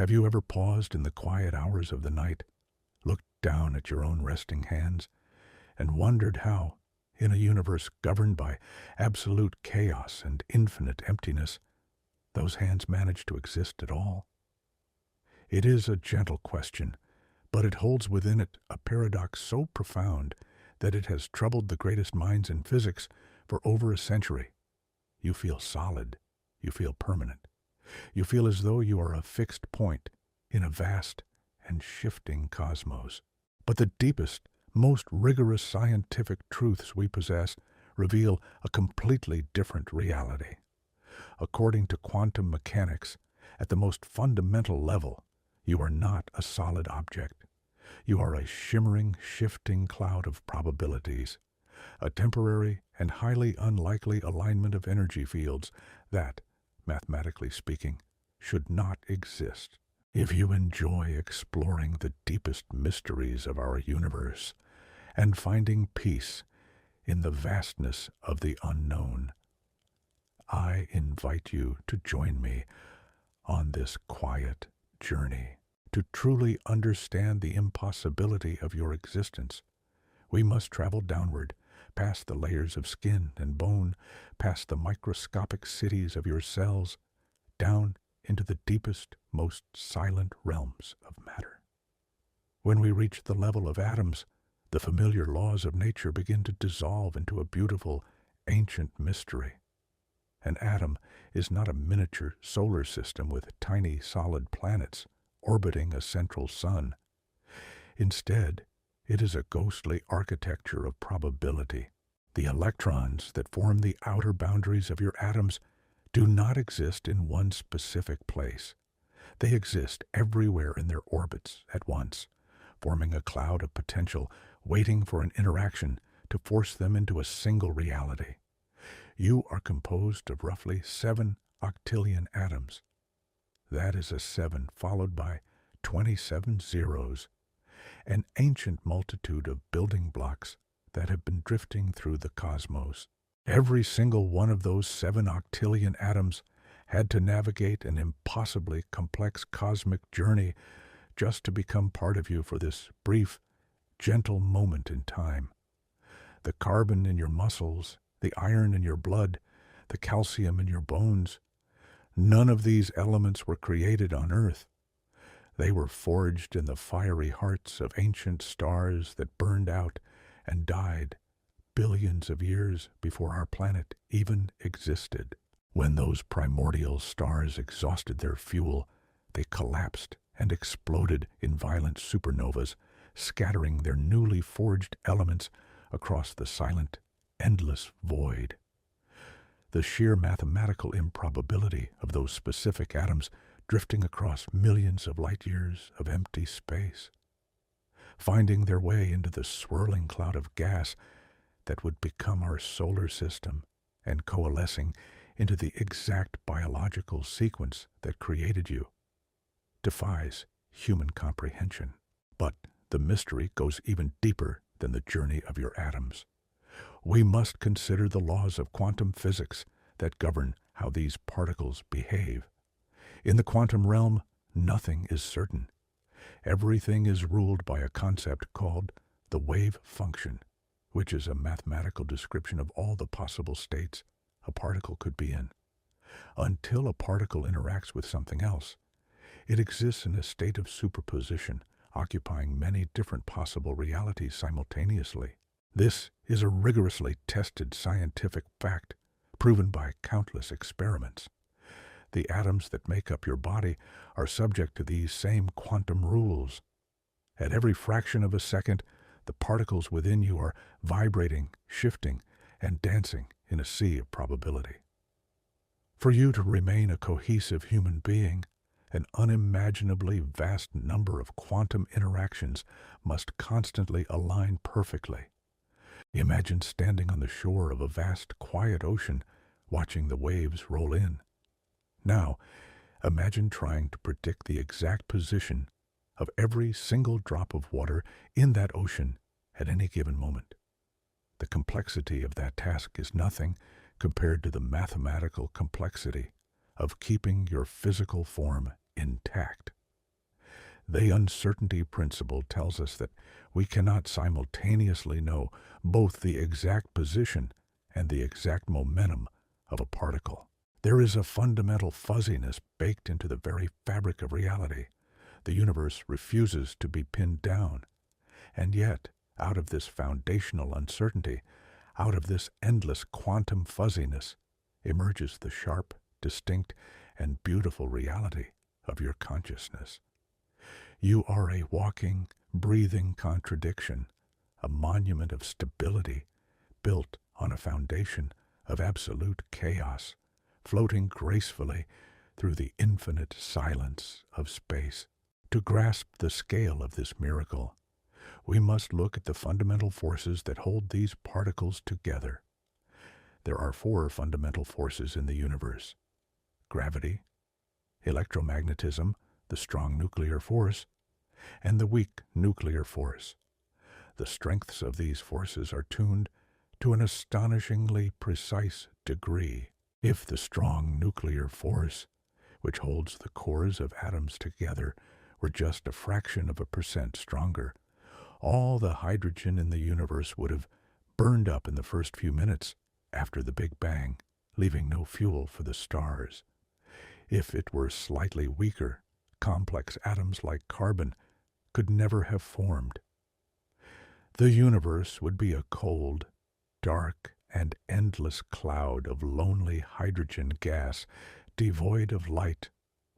Have you ever paused in the quiet hours of the night, looked down at your own resting hands, and wondered how, in a universe governed by absolute chaos and infinite emptiness, those hands manage to exist at all? It is a gentle question, but it holds within it a paradox so profound that it has troubled the greatest minds in physics for over a century. You feel solid. You feel permanent. You feel as though you are a fixed point in a vast and shifting cosmos. But the deepest, most rigorous scientific truths we possess reveal a completely different reality. According to quantum mechanics, at the most fundamental level, you are not a solid object. You are a shimmering, shifting cloud of probabilities, a temporary and highly unlikely alignment of energy fields that, mathematically speaking, should not exist. If you enjoy exploring the deepest mysteries of our universe and finding peace in the vastness of the unknown, I invite you to join me on this quiet journey. To truly understand the impossibility of your existence, we must travel downward, past the layers of skin and bone, past the microscopic cities of your cells, down into the deepest, most silent realms of matter. When we reach the level of atoms, the familiar laws of nature begin to dissolve into a beautiful, ancient mystery. An atom is not a miniature solar system with tiny solid planets orbiting a central sun. Instead, it is a ghostly architecture of probability. The electrons that form the outer boundaries of your atoms do not exist in one specific place. They exist everywhere in their orbits at once, forming a cloud of potential waiting for an interaction to force them into a single reality. You are composed of roughly 7 octillion atoms. That is a 7 followed by 27 zeros, an ancient multitude of building blocks that have been drifting through the cosmos. Every single one of those 7 octillion atoms had to navigate an impossibly complex cosmic journey just to become part of you for this brief, gentle moment in time. The carbon in your muscles, the iron in your blood, the calcium in your bones, none of these elements were created on Earth. They were forged in the fiery hearts of ancient stars that burned out and died billions of years before our planet even existed. When those primordial stars exhausted their fuel, they collapsed and exploded in violent supernovas, scattering their newly forged elements across the silent, endless void. The sheer mathematical improbability of those specific atoms drifting across millions of light years of empty space, finding their way into the swirling cloud of gas that would become our solar system and coalescing into the exact biological sequence that created you, defies human comprehension. But the mystery goes even deeper than the journey of your atoms. We must consider the laws of quantum physics that govern how these particles behave. In the quantum realm, nothing is certain. Everything is ruled by a concept called the wave function, which is a mathematical description of all the possible states a particle could be in. Until a particle interacts with something else, it exists in a state of superposition, occupying many different possible realities simultaneously. This is a rigorously tested scientific fact, proven by countless experiments. The atoms that make up your body are subject to these same quantum rules. At every fraction of a second, the particles within you are vibrating, shifting, and dancing in a sea of probability. For you to remain a cohesive human being, an unimaginably vast number of quantum interactions must constantly align perfectly. Imagine standing on the shore of a vast, quiet ocean, watching the waves roll in. Now, imagine trying to predict the exact position of every single drop of water in that ocean at any given moment. The complexity of that task is nothing compared to the mathematical complexity of keeping your physical form intact. The uncertainty principle tells us that we cannot simultaneously know both the exact position and the exact momentum of a particle. There is a fundamental fuzziness baked into the very fabric of reality. The universe refuses to be pinned down. And yet, out of this foundational uncertainty, out of this endless quantum fuzziness, emerges the sharp, distinct, and beautiful reality of your consciousness. You are a walking, breathing contradiction, a monument of stability built on a foundation of absolute chaos, floating gracefully through the infinite silence of space. To grasp the scale of this miracle, we must look at the fundamental forces that hold these particles together. There are 4 fundamental forces in the universe: gravity, electromagnetism, the strong nuclear force, and the weak nuclear force. The strengths of these forces are tuned to an astonishingly precise degree. If the strong nuclear force, which holds the cores of atoms together, were just a fraction of a percent stronger, all the hydrogen in the universe would have burned up in the first few minutes after the Big Bang, leaving no fuel for the stars. If it were slightly weaker, complex atoms like carbon could never have formed. The universe would be a cold, dark, and endless cloud of lonely hydrogen gas, devoid of light,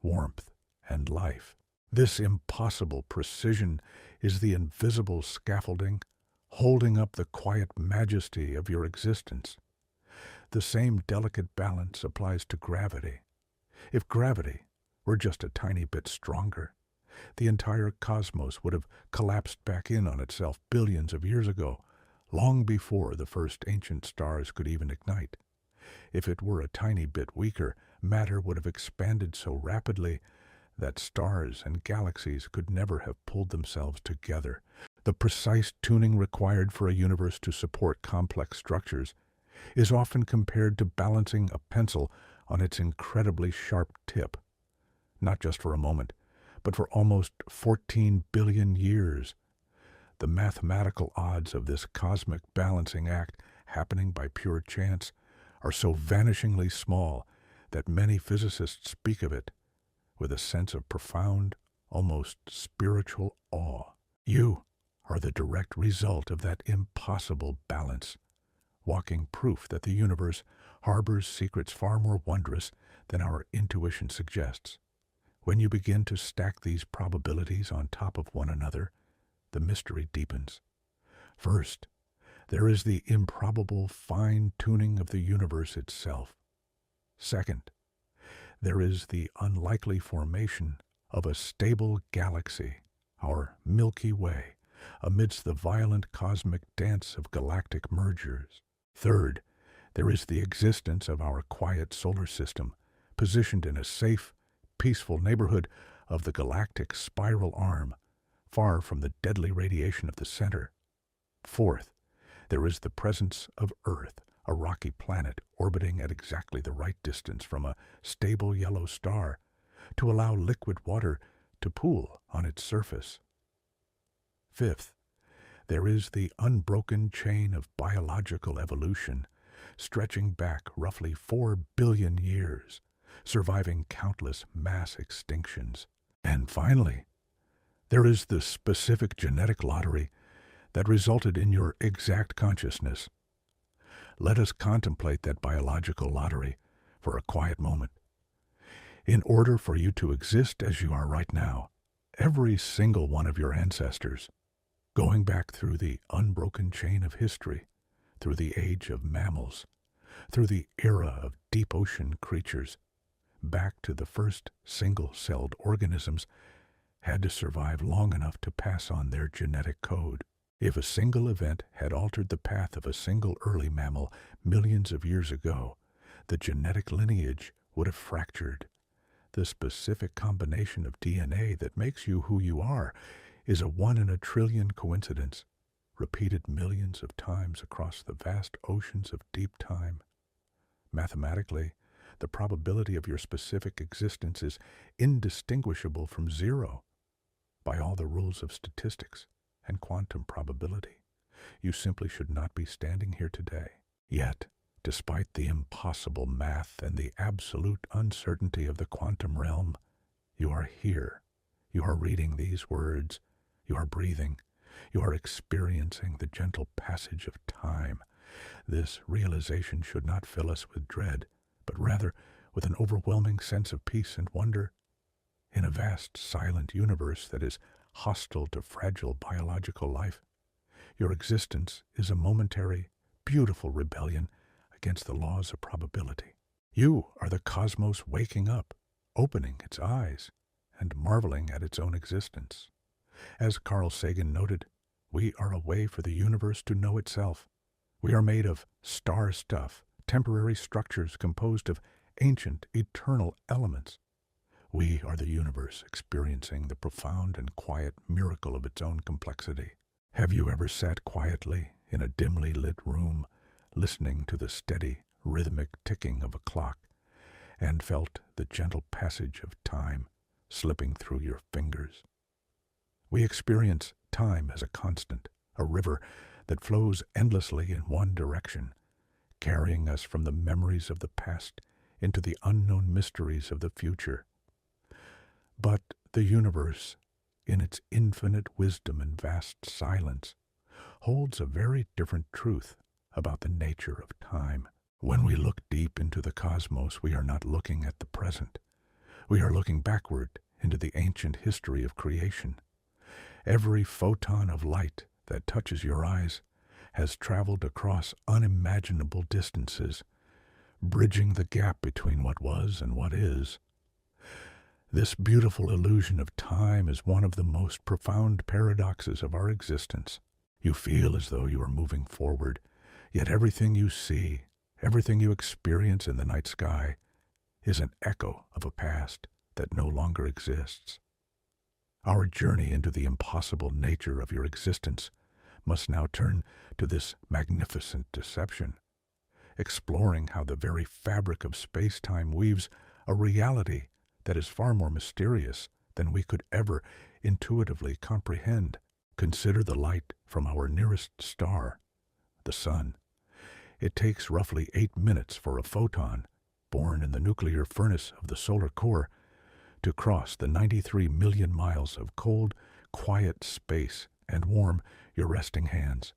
warmth, and life. This impossible precision is the invisible scaffolding holding up the quiet majesty of your existence. The same delicate balance applies to gravity. If gravity were just a tiny bit stronger, the entire cosmos would have collapsed back in on itself billions of years ago, long before the first ancient stars could even ignite. If it were a tiny bit weaker, matter would have expanded so rapidly that stars and galaxies could never have pulled themselves together. The precise tuning required for a universe to support complex structures is often compared to balancing a pencil on its incredibly sharp tip, not just for a moment, but for almost 14 billion years. The mathematical odds of this cosmic balancing act happening by pure chance are so vanishingly small that many physicists speak of it with a sense of profound, almost spiritual awe. You are the direct result of that impossible balance, walking proof that the universe harbors secrets far more wondrous than our intuition suggests. When you begin to stack these probabilities on top of one another, the mystery deepens. First, there is the improbable fine-tuning of the universe itself. Second, there is the unlikely formation of a stable galaxy, our Milky Way, amidst the violent cosmic dance of galactic mergers. Third, there is the existence of our quiet solar system, positioned in a safe, peaceful neighborhood of the galactic spiral arm, far from the deadly radiation of the center. Fourth, there is the presence of Earth, a rocky planet orbiting at exactly the right distance from a stable yellow star to allow liquid water to pool on its surface. Fifth, there is the unbroken chain of biological evolution, stretching back roughly 4 billion years, surviving countless mass extinctions. And finally, there is the specific genetic lottery that resulted in your exact consciousness. Let us contemplate that biological lottery for a quiet moment. In order for you to exist as you are right now, every single one of your ancestors, going back through the unbroken chain of history, through the age of mammals, through the era of deep ocean creatures, back to the first single-celled organisms, had to survive long enough to pass on their genetic code. If a single event had altered the path of a single early mammal millions of years ago, the genetic lineage would have fractured. The specific combination of DNA that makes you who you are is a 1 in a trillion coincidence, repeated millions of times across the vast oceans of deep time. Mathematically, the probability of your specific existence is indistinguishable from zero. by all the rules of statistics and quantum probability. You simply should not be standing here today. Yet, despite the impossible math and the absolute uncertainty of the quantum realm, you are here. You are reading these words. You are breathing. You are experiencing the gentle passage of time. This realization should not fill us with dread, but rather with an overwhelming sense of peace and wonder. In a vast, silent universe that is hostile to fragile biological life, your existence is a momentary, beautiful rebellion against the laws of probability. You are the cosmos waking up, opening its eyes, and marveling at its own existence. As Carl Sagan noted, we are a way for the universe to know itself. We are made of star stuff, temporary structures composed of ancient, eternal elements. We are the universe experiencing the profound and quiet miracle of its own complexity. Have you ever sat quietly in a dimly lit room, listening to the steady, rhythmic ticking of a clock, and felt the gentle passage of time slipping through your fingers? We experience time as a constant, a river that flows endlessly in one direction, carrying us from the memories of the past into the unknown mysteries of the future. But the universe, in its infinite wisdom and vast silence, holds a very different truth about the nature of time. When we look deep into the cosmos, we are not looking at the present. We are looking backward into the ancient history of creation. Every photon of light that touches your eyes has traveled across unimaginable distances, bridging the gap between what was and what is. This beautiful illusion of time is one of the most profound paradoxes of our existence. You feel as though you are moving forward, yet everything you see, everything you experience in the night sky, is an echo of a past that no longer exists. Our journey into the impossible nature of your existence must now turn to this magnificent deception, exploring how the very fabric of space-time weaves a reality that is far more mysterious than we could ever intuitively comprehend. Consider the light from our nearest star, the sun. It takes roughly 8 minutes for a photon, born in the nuclear furnace of the solar core, to cross the 93 million miles of cold, quiet space and warm your resting hands.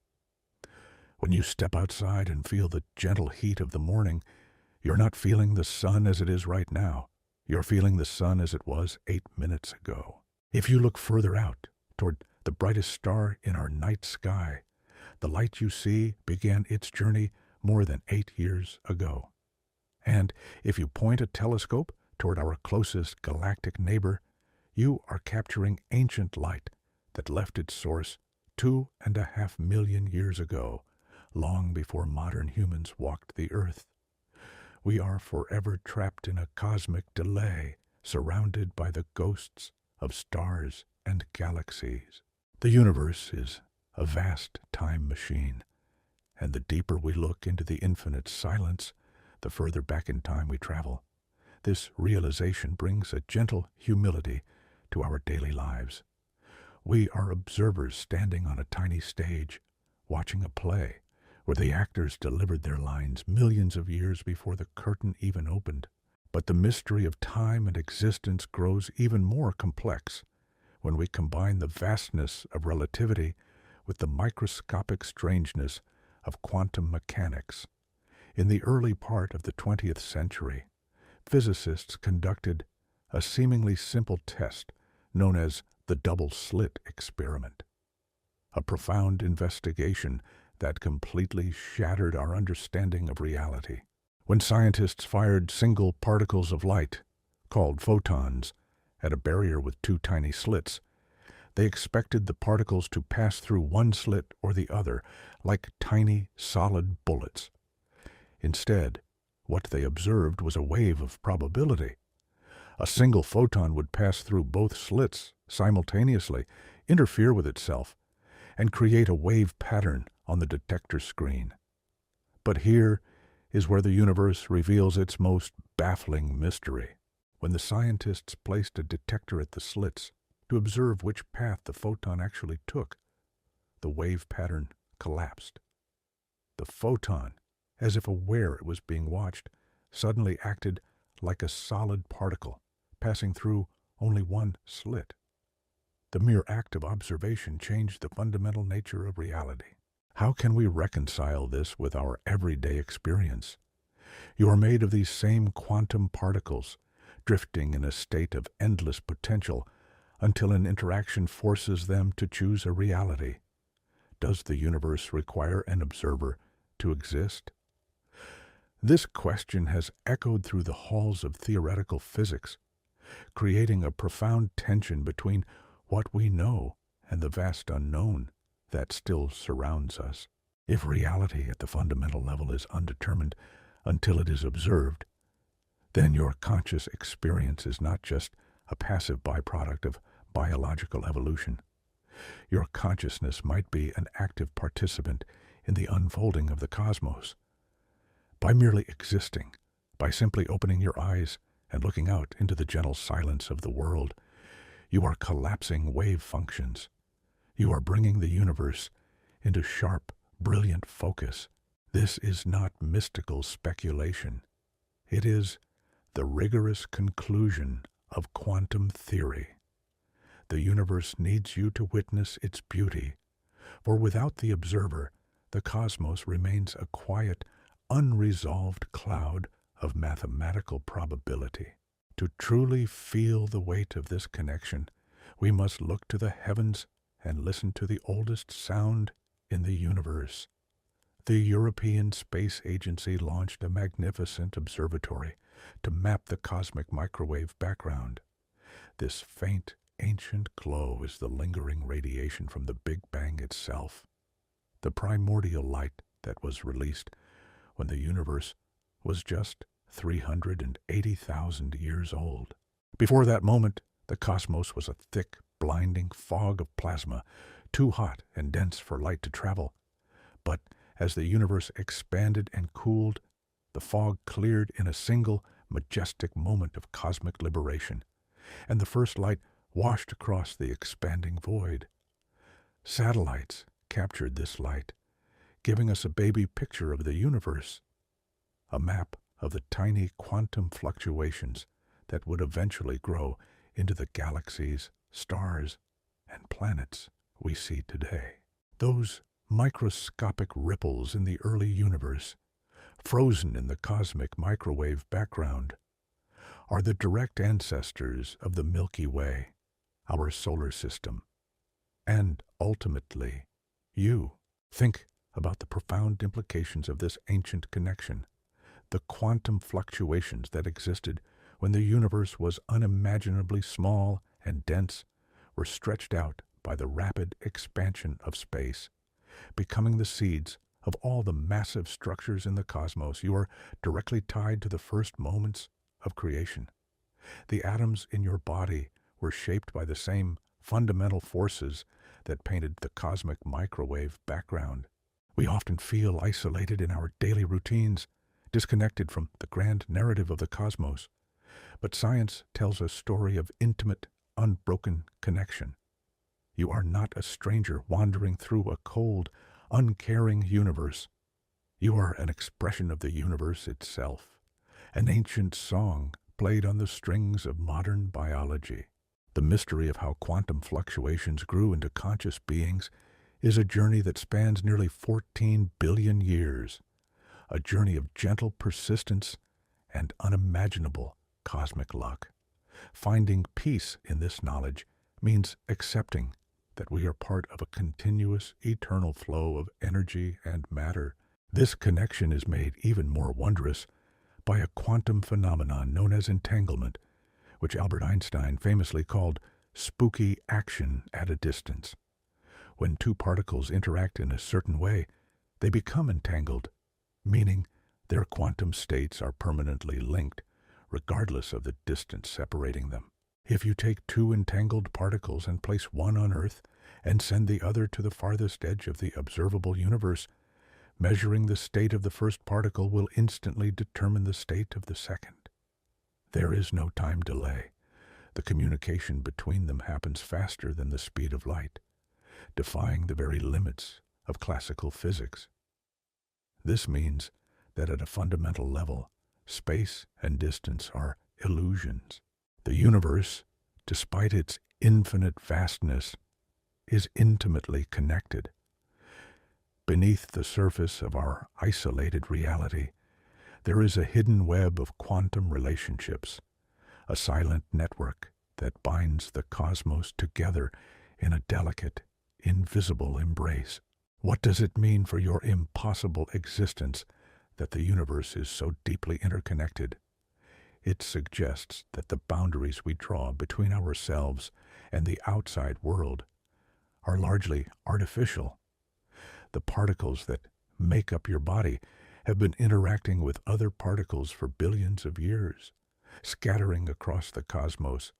When you step outside and feel the gentle heat of the morning, you're not feeling the sun as it is right now. You're feeling the sun as it was 8 minutes ago. If you look further out, toward the brightest star in our night sky, the light you see began its journey more than 8 years ago. And if you point a telescope toward our closest galactic neighbor, you are capturing ancient light that left its source 2.5 million years ago, long before modern humans walked the earth. We are forever trapped in a cosmic delay, surrounded by the ghosts of stars and galaxies. The universe is a vast time machine, and the deeper we look into the infinite silence, the further back in time we travel. This realization brings a gentle humility to our daily lives. We are observers standing on a tiny stage, watching a play where the actors delivered their lines millions of years before the curtain even opened. But the mystery of time and existence grows even more complex when we combine the vastness of relativity with the microscopic strangeness of quantum mechanics. In the early part of the 20th century, physicists conducted a seemingly simple test known as the double-slit experiment, a profound investigation that completely shattered our understanding of reality. When scientists fired single particles of light, called photons, at a barrier with 2 tiny slits, they expected the particles to pass through one slit or the other like tiny, solid bullets. Instead, what they observed was a wave of probability. A single photon would pass through both slits simultaneously, interfere with itself, and create a wave pattern on the detector screen. But here is where the universe reveals its most baffling mystery. When the scientists placed a detector at the slits, to observe which path the photon actually took, the wave pattern collapsed. The photon, as if aware it was being watched, suddenly acted like a solid particle, passing through only one slit. The mere act of observation changed the fundamental nature of reality. How can we reconcile this with our everyday experience? You are made of these same quantum particles, drifting in a state of endless potential until an interaction forces them to choose a reality. Does the universe require an observer to exist? This question has echoed through the halls of theoretical physics, creating a profound tension between what we know and the vast unknown that still surrounds us. If reality at the fundamental level is undetermined until it is observed, then your conscious experience is not just a passive byproduct of biological evolution. Your consciousness might be an active participant in the unfolding of the cosmos. By merely existing, by simply opening your eyes and looking out into the gentle silence of the world, you are collapsing wave functions. You are bringing the universe into sharp, brilliant focus. This is not mystical speculation. It is the rigorous conclusion of quantum theory. The universe needs you to witness its beauty, for without the observer, the cosmos remains a quiet, unresolved cloud of mathematical probability. To truly feel the weight of this connection, we must look to the heavens and listen to the oldest sound in the universe. The European Space Agency launched a magnificent observatory to map the cosmic microwave background. This faint, ancient glow is the lingering radiation from the Big Bang itself, the primordial light that was released when the universe was just 380,000 years old. Before that moment, the cosmos was a thick, blinding fog of plasma, too hot and dense for light to travel. But as the universe expanded and cooled, the fog cleared in a single, majestic moment of cosmic liberation, and the first light washed across the expanding void. Satellites captured this light, giving us a baby picture of the universe, a map of the tiny quantum fluctuations that would eventually grow into the galaxies, stars, and planets we see today. Those microscopic ripples in the early universe, frozen in the cosmic microwave background, are the direct ancestors of the Milky Way, our solar system, and ultimately, you. Think about the profound implications of this ancient connection. The quantum fluctuations that existed when the universe was unimaginably small and dense were stretched out by the rapid expansion of space, becoming the seeds of all the massive structures in the cosmos. You are directly tied to the first moments of creation. The atoms in your body were shaped by the same fundamental forces that painted the cosmic microwave background. We often feel isolated in our daily routines, disconnected from the grand narrative of the cosmos. But science tells a story of intimate, unbroken connection. You are not a stranger wandering through a cold, uncaring universe. You are an expression of the universe itself, an ancient song played on the strings of modern biology. The mystery of how quantum fluctuations grew into conscious beings is a journey that spans nearly 14 billion years, a journey of gentle persistence and unimaginable cosmic luck. Finding peace in this knowledge means accepting that we are part of a continuous, eternal flow of energy and matter. This connection is made even more wondrous by a quantum phenomenon known as entanglement, which Albert Einstein famously called spooky action at a distance. When two particles interact in a certain way, they become entangled, meaning their quantum states are permanently linked, regardless of the distance separating them. If you take two entangled particles and place one on Earth and send the other to the farthest edge of the observable universe, measuring the state of the first particle will instantly determine the state of the second. There is no time delay. The communication between them happens faster than the speed of light, defying the very limits of classical physics. This means that at a fundamental level, space and distance are illusions. The universe, despite its infinite vastness, is intimately connected. Beneath the surface of our isolated reality, there is a hidden web of quantum relationships, a silent network that binds the cosmos together in a delicate, invisible embrace. What does it mean for your impossible existence that the universe is so deeply interconnected? It suggests that the boundaries we draw between ourselves and the outside world are largely artificial. The particles that make up your body have been interacting with other particles for billions of years, scattering across the cosmos,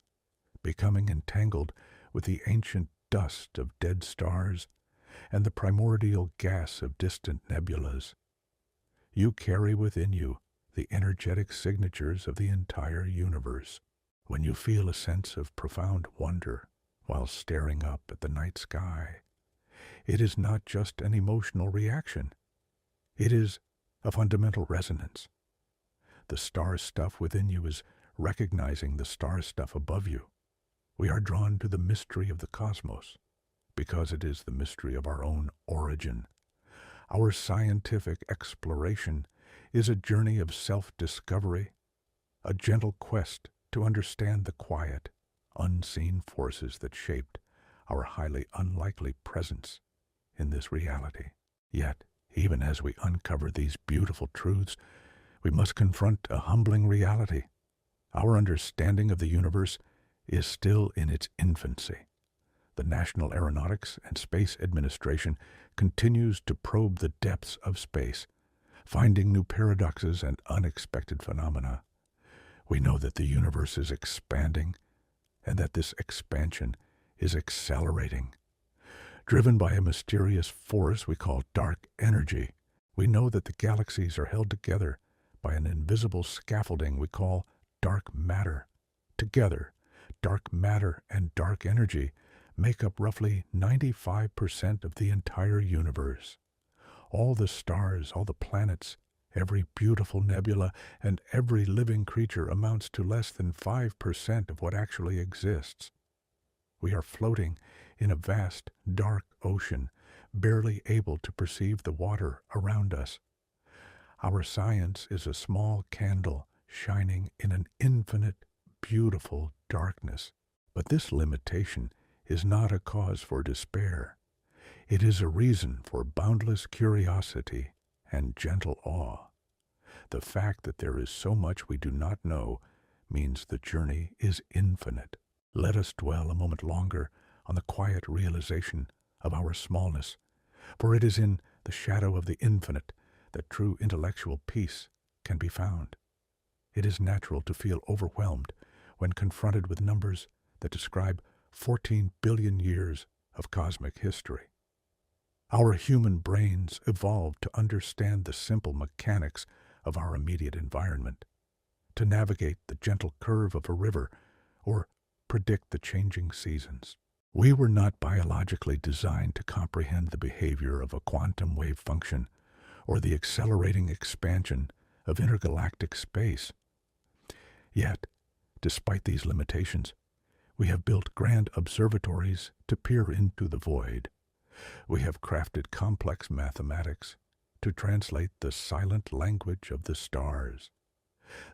becoming entangled with the ancient dust of dead stars and the primordial gas of distant nebulas. You carry within you the energetic signatures of the entire universe. When you feel a sense of profound wonder while staring up at the night sky, it is not just an emotional reaction. It is a fundamental resonance. The star stuff within you is recognizing the star stuff above you. We are drawn to the mystery of the cosmos because it is the mystery of our own origin. Our scientific exploration is a journey of self-discovery, a gentle quest to understand the quiet, unseen forces that shaped our highly unlikely presence in this reality. Yet, even as we uncover these beautiful truths, we must confront a humbling reality. Our understanding of the universe is still in its infancy. The National Aeronautics and Space Administration continues to probe the depths of space, finding new paradoxes and unexpected phenomena. We know that the universe is expanding and that this expansion is accelerating. Driven by a mysterious force we call dark energy, we know that the galaxies are held together by an invisible scaffolding we call dark matter. Together, dark matter and dark energy make up roughly 95% of the entire universe. All the stars, all the planets, every beautiful nebula, and every living creature amounts to less than 5% of what actually exists. We are floating in a vast, dark ocean, barely able to perceive the water around us. Our science is a small candle shining in an infinite, beautiful darkness. But this limitation is not a cause for despair. It is a reason for boundless curiosity and gentle awe. The fact that there is so much we do not know means the journey is infinite. Let us dwell a moment longer on the quiet realization of our smallness, for it is in the shadow of the infinite that true intellectual peace can be found. It is natural to feel overwhelmed when confronted with numbers that describe 14 billion years of cosmic history. Our human brains evolved to understand the simple mechanics of our immediate environment, to navigate the gentle curve of a river or predict the changing seasons. We were not biologically designed to comprehend the behavior of a quantum wave function or the accelerating expansion of intergalactic space. Yet, despite these limitations, we have built grand observatories to peer into the void. We have crafted complex mathematics to translate the silent language of the stars.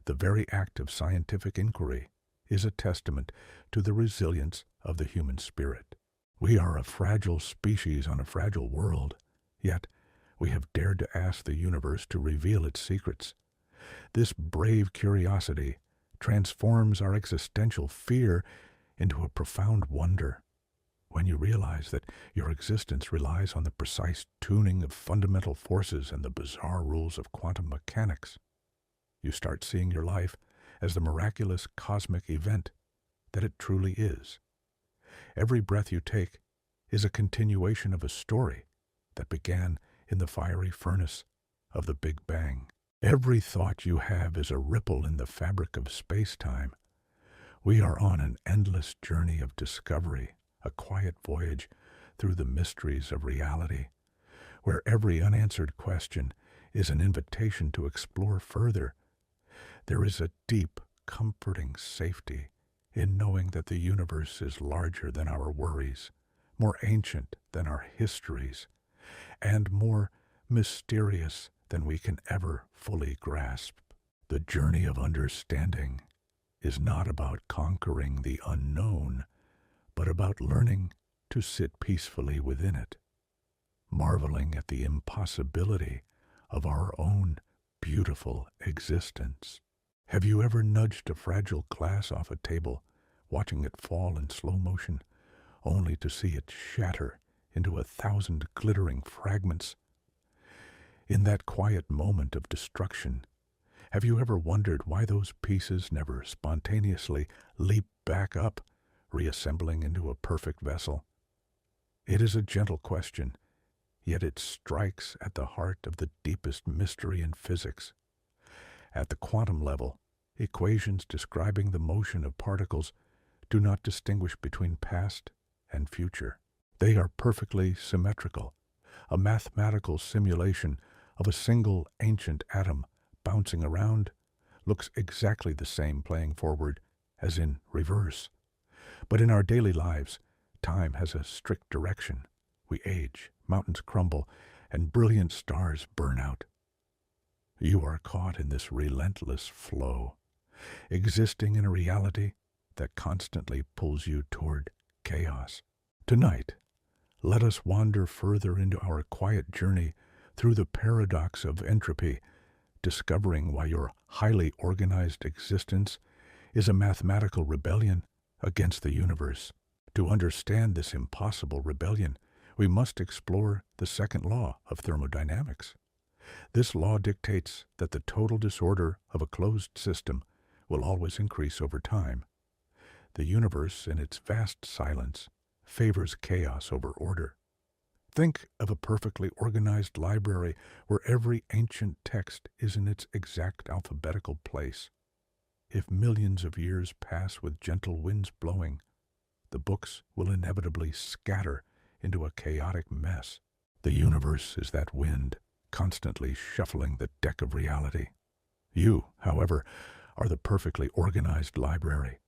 The very act of scientific inquiry is a testament to the resilience of the human spirit. We are a fragile species on a fragile world, yet we have dared to ask the universe to reveal its secrets. This brave curiosity transforms our existential fear into a profound wonder. When you realize that your existence relies on the precise tuning of fundamental forces and the bizarre rules of quantum mechanics, you start seeing your life as the miraculous cosmic event that it truly is. Every breath you take is a continuation of a story that began in the fiery furnace of the Big Bang. Every thought you have is a ripple in the fabric of space-time. We are on an endless journey of discovery, a quiet voyage through the mysteries of reality, where every unanswered question is an invitation to explore further. There is a deep, comforting safety in knowing that the universe is larger than our worries, more ancient than our histories, and more mysterious than we can ever fully grasp. The journey of understanding is not about conquering the unknown, but about learning to sit peacefully within it, marveling at the impossibility of our own beautiful existence. Have you ever nudged a fragile glass off a table, watching it fall in slow motion, only to see it shatter into 1,000 glittering fragments? In that quiet moment of destruction, have you ever wondered why those pieces never spontaneously leap back up, reassembling into a perfect vessel? It is a gentle question, yet it strikes at the heart of the deepest mystery in physics. At the quantum level, equations describing the motion of particles do not distinguish between past and future. They are perfectly symmetrical, a mathematical simulation of a single ancient atom bouncing around looks exactly the same playing forward as in reverse. But in our daily lives, time has a strict direction. We age, mountains crumble, and brilliant stars burn out. You are caught in this relentless flow, existing in a reality that constantly pulls you toward chaos. Tonight, let us wander further into our quiet journey through the paradox of entropy, discovering why your highly organized existence is a mathematical rebellion against the universe. To understand this impossible rebellion, we must explore the second law of thermodynamics. This law dictates that the total disorder of a closed system will always increase over time. The universe, in its vast silence, favors chaos over order. Think of a perfectly organized library where every ancient text is in its exact alphabetical place. If millions of years pass with gentle winds blowing, the books will inevitably scatter into a chaotic mess. The universe is that wind, constantly shuffling the deck of reality. You, however, are the perfectly organized library.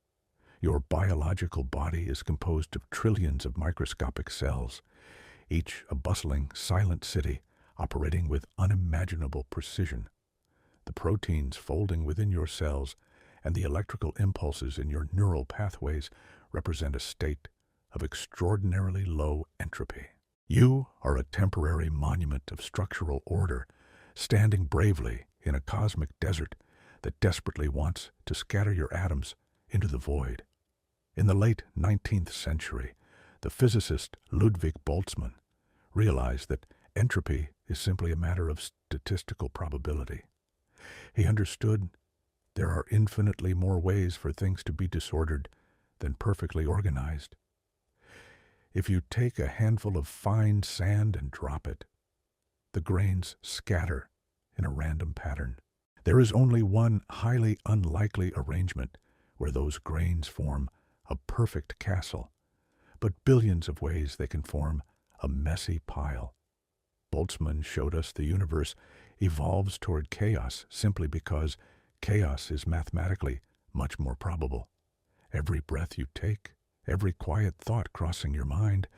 Your biological body is composed of trillions of microscopic cells, each a bustling, silent city operating with unimaginable precision. The proteins folding within your cells and the electrical impulses in your neural pathways represent a state of extraordinarily low entropy. You are a temporary monument of structural order, standing bravely in a cosmic desert that desperately wants to scatter your atoms into the void. In the late 19th century, the physicist Ludwig Boltzmann realized that entropy is simply a matter of statistical probability. He understood there are infinitely more ways for things to be disordered than perfectly organized. If you take a handful of fine sand and drop it, the grains scatter in a random pattern. There is only one highly unlikely arrangement where those grains form a perfect castle, but billions of ways they can form a messy pile. Boltzmann showed us the universe evolves toward chaos simply because chaos is mathematically much more probable. Every breath you take, every quiet thought crossing your mind,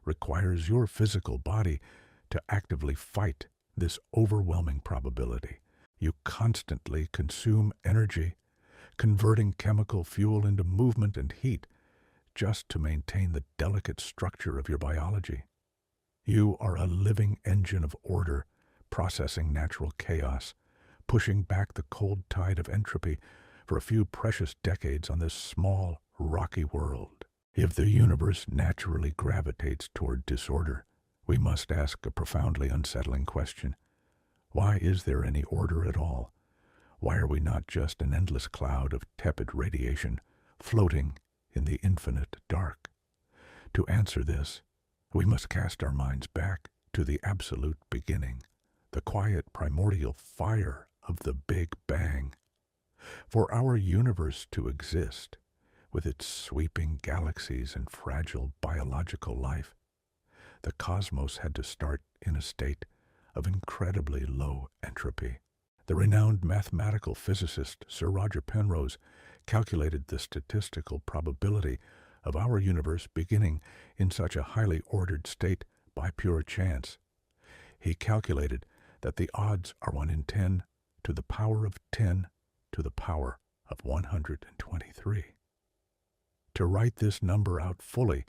requires your physical body to actively fight this overwhelming probability. You constantly consume energy, converting chemical fuel into movement and heat just to maintain the delicate structure of your biology. You are a living engine of order, processing natural chaos, pushing back the cold tide of entropy for a few precious decades on this small, rocky world. If the universe naturally gravitates toward disorder, we must ask a profoundly unsettling question. Why is there any order at all? Why are we not just an endless cloud of tepid radiation floating in the infinite dark? To answer this, we must cast our minds back to the absolute beginning, the quiet primordial fire of the Big Bang. For our universe to exist, with its sweeping galaxies and fragile biological life, the cosmos had to start in a state of incredibly low entropy. The renowned mathematical physicist Sir Roger Penrose calculated the statistical probability of our universe beginning in such a highly ordered state by pure chance. He calculated that the odds are 1 in 10 to the power of 10 to the power of 123. To write this number out fully,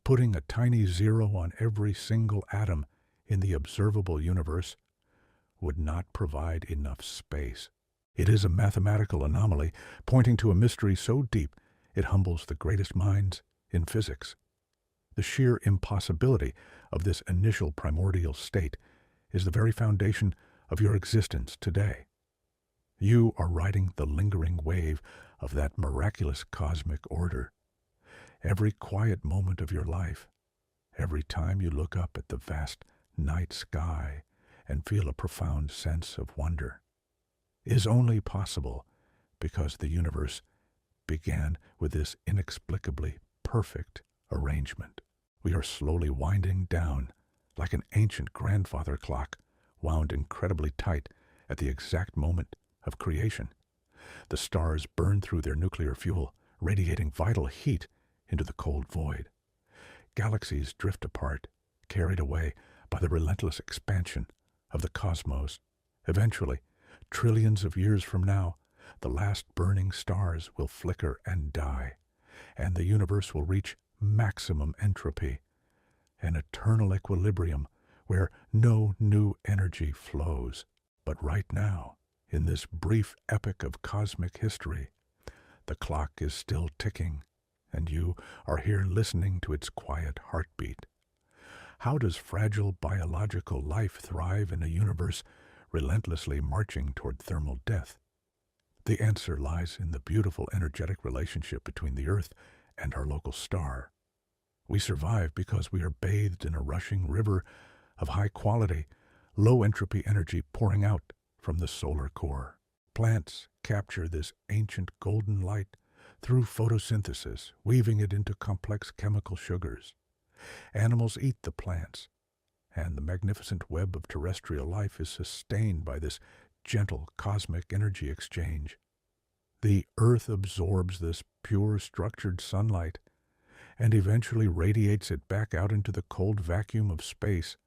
putting a tiny zero on every single atom in the observable universe, would not provide enough space. It is a mathematical anomaly pointing to a mystery so deep it humbles the greatest minds in physics. The sheer impossibility of this initial primordial state is the very foundation of your existence today. You are riding the lingering wave of that miraculous cosmic order. Every quiet moment of your life, every time you look up at the vast night sky and feel a profound sense of wonder, is only possible because the universe began with this inexplicably perfect arrangement. We are slowly winding down like an ancient grandfather clock wound incredibly tight at the exact moment of creation. The stars burn through their nuclear fuel, radiating vital heat into the cold void. Galaxies drift apart, carried away by the relentless expansion of the cosmos. Eventually, trillions of years from now, the last burning stars will flicker and die, and the universe will reach maximum entropy, an eternal equilibrium where no new energy flows. But right now, in this brief epoch of cosmic history, the clock is still ticking, and you are here listening to its quiet heartbeat. How does fragile biological life thrive in a universe relentlessly marching toward thermal death? The answer lies in the beautiful energetic relationship between the Earth and our local star. We survive because we are bathed in a rushing river of high-quality, low-entropy energy pouring out from the solar core. Plants capture this ancient golden light through photosynthesis, weaving it into complex chemical sugars. Animals eat the plants, and the magnificent web of terrestrial life is sustained by this gentle cosmic energy exchange. The Earth absorbs this pure structured sunlight and eventually radiates it back out into the cold vacuum of space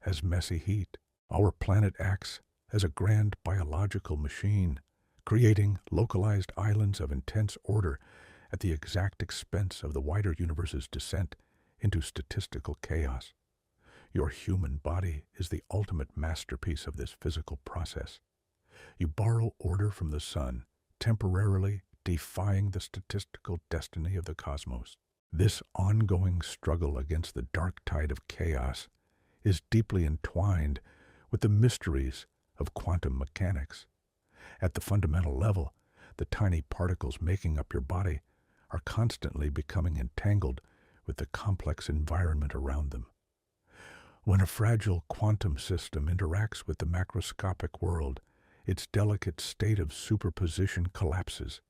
as messy heat. Our planet acts as a grand biological machine, creating localized islands of intense order at the exact expense of the wider universe's descent into statistical chaos. Your human body is the ultimate masterpiece of this physical process. You borrow order from the sun, temporarily defying the statistical destiny of the cosmos. This ongoing struggle against the dark tide of chaos is deeply entwined with the mysteries of quantum mechanics. At the fundamental level, the tiny particles making up your body are constantly becoming entangled with the complex environment around them. When a fragile quantum system interacts with the macroscopic world, its delicate state of superposition collapses,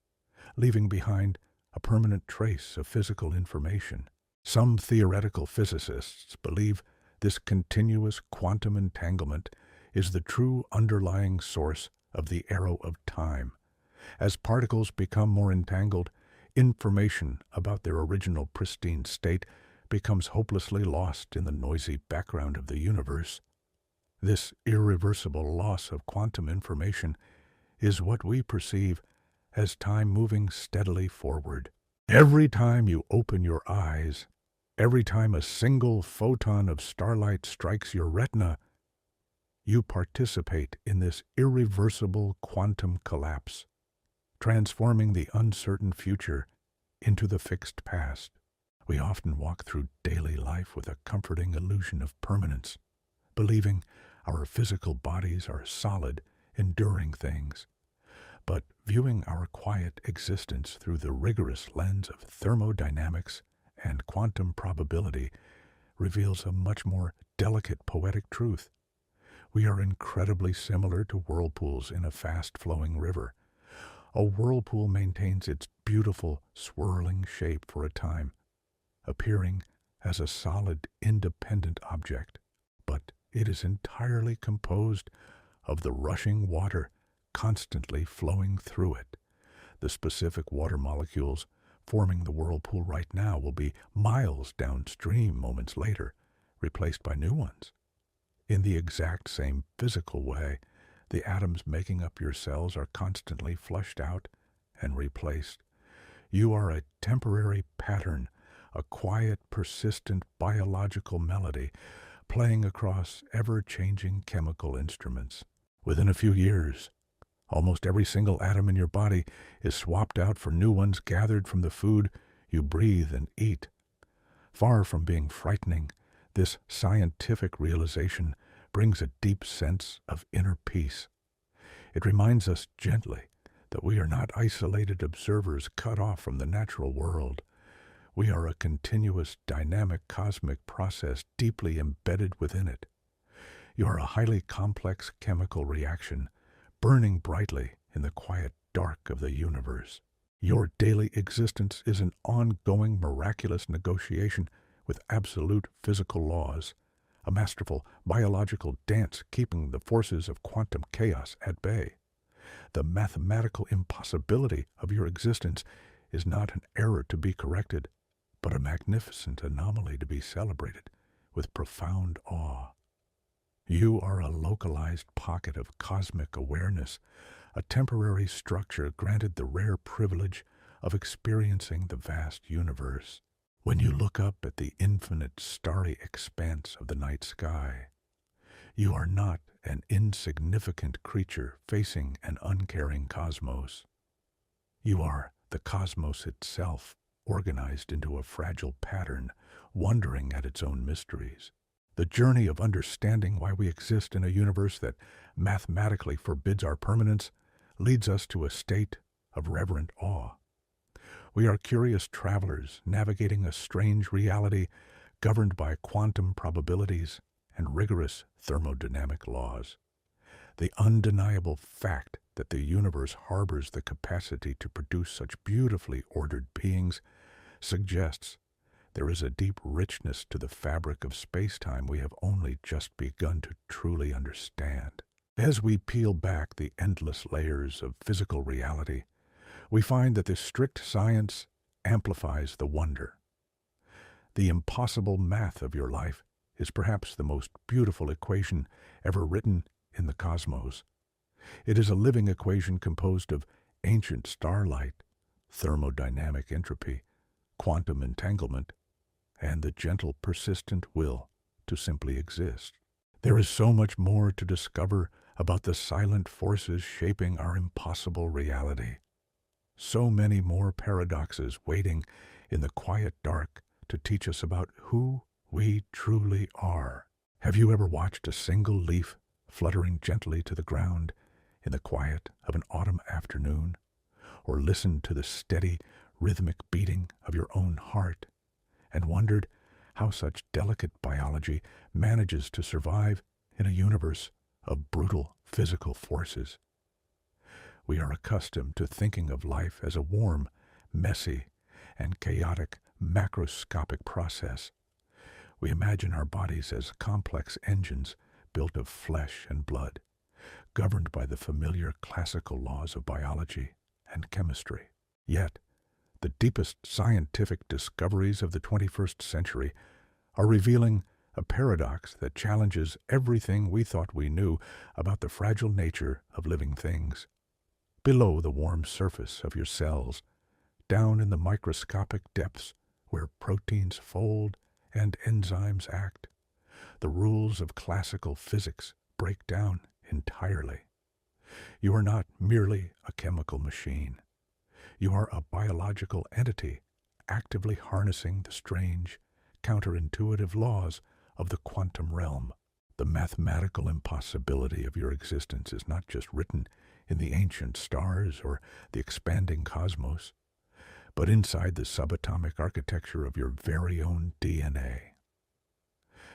leaving behind a permanent trace of physical information. Some theoretical physicists believe this continuous quantum entanglement is the true underlying source of the arrow of time. As particles become more entangled, information about their original pristine state becomes hopelessly lost in the noisy background of the universe. This irreversible loss of quantum information is what we perceive as time moving steadily forward. Every time you open your eyes, every time a single photon of starlight strikes your retina, you participate in this irreversible quantum collapse, transforming the uncertain future into the fixed past. We often walk through daily life with a comforting illusion of permanence, believing our physical bodies are solid, enduring things. But viewing our quiet existence through the rigorous lens of thermodynamics and quantum probability reveals a much more delicate poetic truth. We are incredibly similar to whirlpools in a fast-flowing river. A whirlpool maintains its beautiful, swirling shape for a time, appearing as a solid, independent object, but it is entirely composed of the rushing water constantly flowing through it. The specific water molecules forming the whirlpool right now will be miles downstream moments later, replaced by new ones. In the exact same physical way, the atoms making up your cells are constantly flushed out and replaced. You are a temporary pattern, a quiet, persistent biological melody playing across ever-changing chemical instruments. Within a few years, almost every single atom in your body is swapped out for new ones gathered from the food you breathe and eat. Far from being frightening, this scientific realization brings a deep sense of inner peace. It reminds us gently that we are not isolated observers cut off from the natural world. We are a continuous, dynamic cosmic process deeply embedded within it. You are a highly complex chemical reaction, burning brightly in the quiet dark of the universe. Your daily existence is an ongoing, miraculous negotiation with absolute physical laws, a masterful biological dance keeping the forces of quantum chaos at bay. The mathematical impossibility of your existence is not an error to be corrected, but a magnificent anomaly to be celebrated with profound awe. You are a localized pocket of cosmic awareness, a temporary structure granted the rare privilege of experiencing the vast universe. When you look up at the infinite starry expanse of the night sky, you are not an insignificant creature facing an uncaring cosmos. You are the cosmos itself, organized into a fragile pattern, wondering at its own mysteries. The journey of understanding why we exist in a universe that mathematically forbids our permanence leads us to a state of reverent awe. We are curious travelers navigating a strange reality governed by quantum probabilities and rigorous thermodynamic laws. The undeniable fact that the universe harbors the capacity to produce such beautifully ordered beings suggests there is a deep richness to the fabric of space-time we have only just begun to truly understand. As we peel back the endless layers of physical reality, we find that the strict science amplifies the wonder. The impossible math of your life is perhaps the most beautiful equation ever written in the cosmos. It is a living equation composed of ancient starlight, thermodynamic entropy, quantum entanglement, and the gentle, persistent will to simply exist. There is so much more to discover about the silent forces shaping our impossible reality. So many more paradoxes waiting in the quiet dark to teach us about who we truly are. Have you ever watched a single leaf fluttering gently to the ground in the quiet of an autumn afternoon, or listened to the steady, rhythmic beating of your own heart, and wondered how such delicate biology manages to survive in a universe of brutal physical forces? We are accustomed to thinking of life as a warm, messy, and chaotic macroscopic process. We imagine our bodies as complex engines built of flesh and blood, governed by the familiar classical laws of biology and chemistry. Yet, the deepest scientific discoveries of the 21st century are revealing a paradox that challenges everything we thought we knew about the fragile nature of living things. Below the warm surface of your cells, down in the microscopic depths where proteins fold and enzymes act, the rules of classical physics break down entirely. You are not merely a chemical machine. You are a biological entity actively harnessing the strange, counterintuitive laws of the quantum realm. The mathematical impossibility of your existence is not just written in the ancient stars or the expanding cosmos, but inside the subatomic architecture of your very own DNA.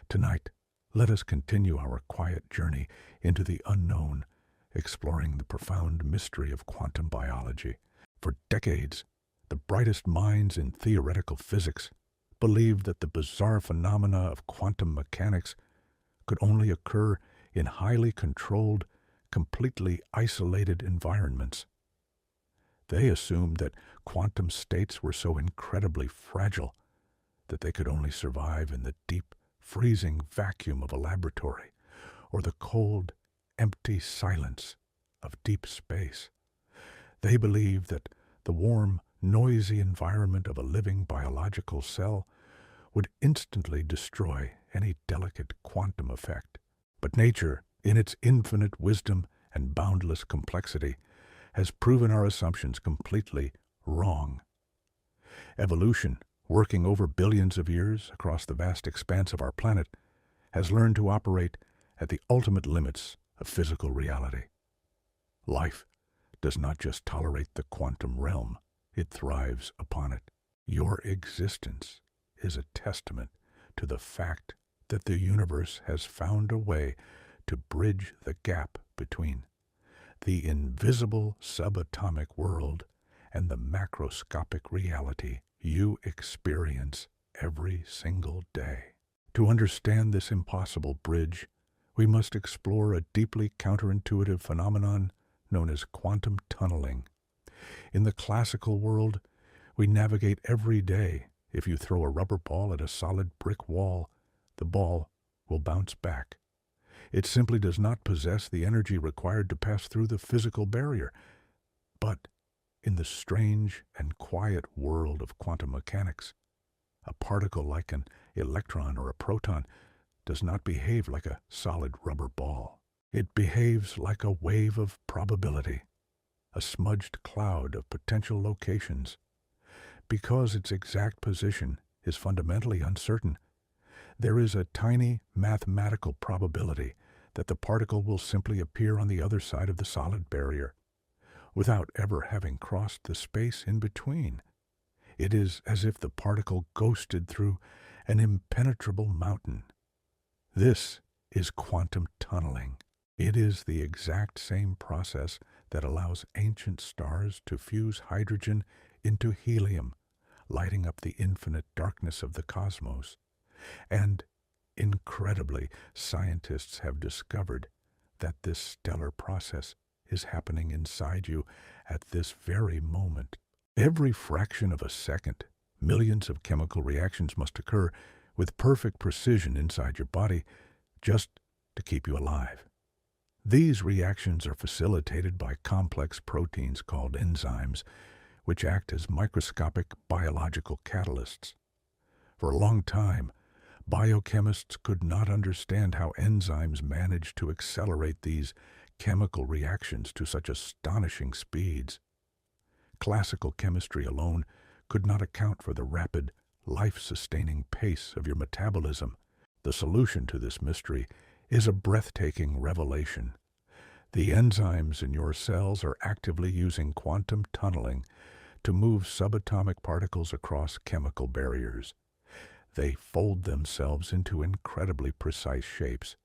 Tonight, let us continue our quiet journey into the unknown exploring the profound mystery of quantum biology. For decades, the brightest minds in theoretical physics believed that the bizarre phenomena of quantum mechanics could only occur in highly controlled, completely isolated environments. They assumed that quantum states were so incredibly fragile that they could only survive in the deep, freezing vacuum of a laboratory or the cold, empty silence of deep space. They believed that the warm, noisy environment of a living biological cell would instantly destroy any delicate quantum effect. But nature, in its infinite wisdom and boundless complexity, has proven our assumptions completely wrong. Evolution, working over billions of years across the vast expanse of our planet, has learned to operate at the ultimate limits of physical reality. Life does not just tolerate the quantum realm, it thrives upon it. Your existence is a testament to the fact that the universe has found a way to bridge the gap between the invisible subatomic world and the macroscopic reality you experience every single day. To understand this impossible bridge, we must explore a deeply counterintuitive phenomenon known as quantum tunneling. In the classical world, we navigate every day. If you throw a rubber ball at a solid brick wall, the ball will bounce back. It simply does not possess the energy required to pass through the physical barrier. But in the strange and quiet world of quantum mechanics, a particle like an electron or a proton does not behave like a solid rubber ball. It behaves like a wave of probability, a smudged cloud of potential locations. Because its exact position is fundamentally uncertain, there is a tiny mathematical probability that the particle will simply appear on the other side of the solid barrier, without ever having crossed the space in between. It is as if the particle ghosted through an impenetrable mountain. This is quantum tunneling. It is the exact same process that allows ancient stars to fuse hydrogen into helium, lighting up the infinite darkness of the cosmos. And, incredibly, scientists have discovered that this stellar process is happening inside you at this very moment. Every fraction of a second, millions of chemical reactions must occur with perfect precision inside your body just to keep you alive. These reactions are facilitated by complex proteins called enzymes, which act as microscopic biological catalysts. For a long time, biochemists could not understand how enzymes manage to accelerate these chemical reactions to such astonishing speeds. Classical chemistry alone could not account for the rapid, life-sustaining pace of your metabolism. The solution to this mystery is a breathtaking revelation. The enzymes in your cells are actively using quantum tunneling to move subatomic particles across chemical barriers. They fold themselves into incredibly precise shapes,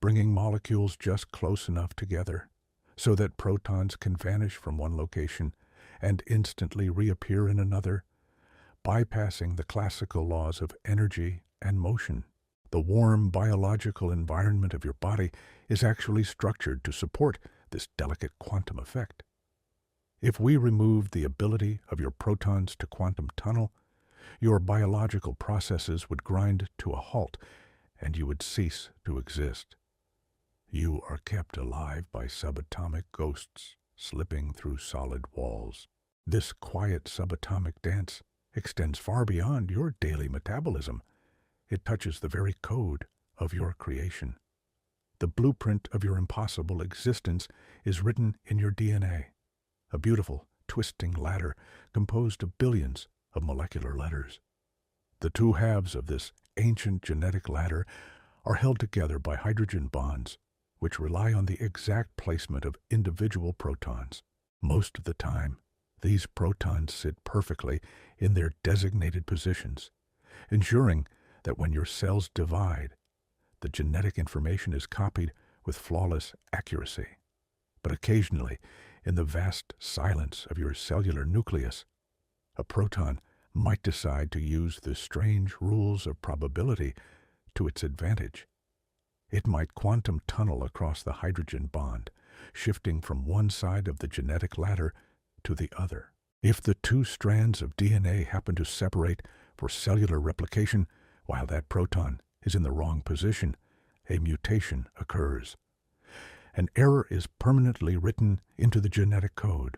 bringing molecules just close enough together so that protons can vanish from one location and instantly reappear in another, bypassing the classical laws of energy and motion. The warm biological environment of your body is actually structured to support this delicate quantum effect. If we removed the ability of your protons to quantum tunnel, your biological processes would grind to a halt and you would cease to exist. You are kept alive by subatomic ghosts slipping through solid walls. This quiet subatomic dance extends far beyond your daily metabolism. It touches the very code of your creation. The blueprint of your impossible existence is written in your DNA, a beautiful, twisting ladder composed of billions of molecular letters. The two halves of this ancient genetic ladder are held together by hydrogen bonds, which rely on the exact placement of individual protons. Most of the time, these protons sit perfectly in their designated positions, ensuring that when your cells divide, the genetic information is copied with flawless accuracy. But occasionally, in the vast silence of your cellular nucleus, a proton might decide to use the strange rules of probability to its advantage. It might quantum tunnel across the hydrogen bond, shifting from one side of the genetic ladder to the other. If the two strands of DNA happen to separate for cellular replication while that proton is in the wrong position, a mutation occurs. An error is permanently written into the genetic code.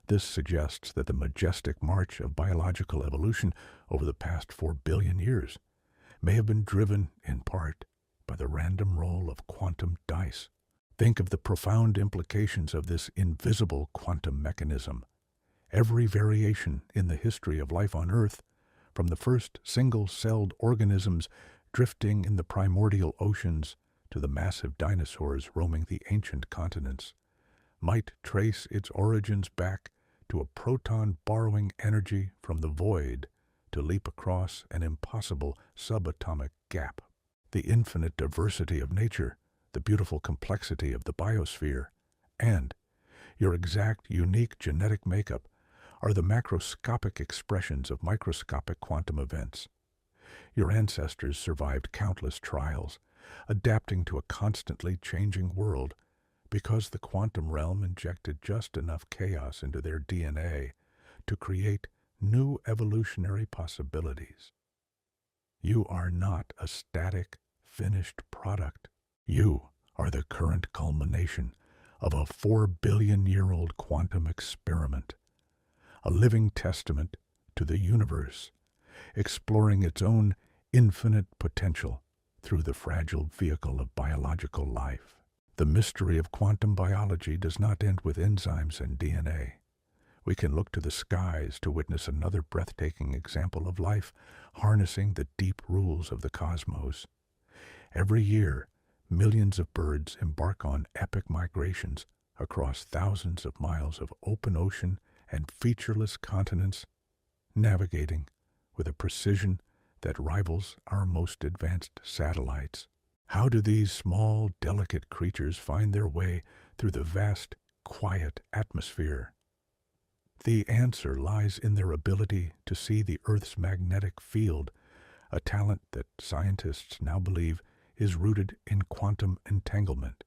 This suggests that the majestic march of biological evolution over the past 4 billion years may have been driven, in part, by the random roll of quantum dice. Think of the profound implications of this invisible quantum mechanism. Every variation in the history of life on Earth, from the first single-celled organisms drifting in the primordial oceans to the massive dinosaurs roaming the ancient continents, might trace its origins back to a proton borrowing energy from the void to leap across an impossible subatomic gap. The infinite diversity of nature, the beautiful complexity of the biosphere, and your exact unique genetic makeup are the macroscopic expressions of microscopic quantum events. Your ancestors survived countless trials, adapting to a constantly changing world because the quantum realm injected just enough chaos into their DNA to create new evolutionary possibilities. You are not a static, finished product. You are the current culmination of a 4-billion-year-old quantum experiment, a living testament to the universe, exploring its own infinite potential through the fragile vehicle of biological life. The mystery of quantum biology does not end with enzymes and DNA. We can look to the skies to witness another breathtaking example of life harnessing the deep rules of the cosmos. Every year, millions of birds embark on epic migrations across thousands of miles of open ocean and featureless continents, navigating with a precision that rivals our most advanced satellites. How do these small, delicate creatures find their way through the vast, quiet atmosphere? The answer lies in their ability to see the Earth's magnetic field, a talent that scientists now believe is rooted in quantum entanglement.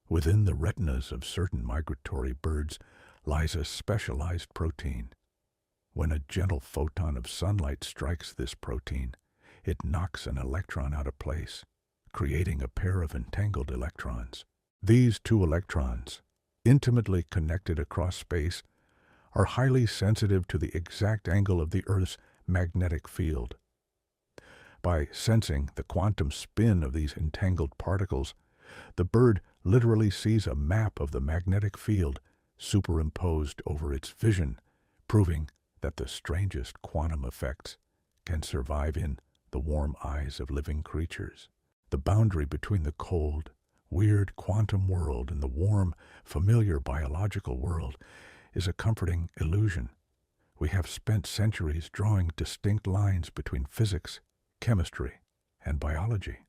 Within the retinas of certain migratory birds lies a specialized protein. When a gentle photon of sunlight strikes this protein, it knocks an electron out of place, creating a pair of entangled electrons. These two electrons, intimately connected across space, are highly sensitive to the exact angle of the Earth's magnetic field. By sensing the quantum spin of these entangled particles, the bird literally sees a map of the magnetic field superimposed over its vision, proving that the strangest quantum effects can survive in the warm eyes of living creatures. The boundary between the cold, weird quantum world and the warm, familiar biological world is a comforting illusion. We have spent centuries drawing distinct lines between physics, chemistry, and biology.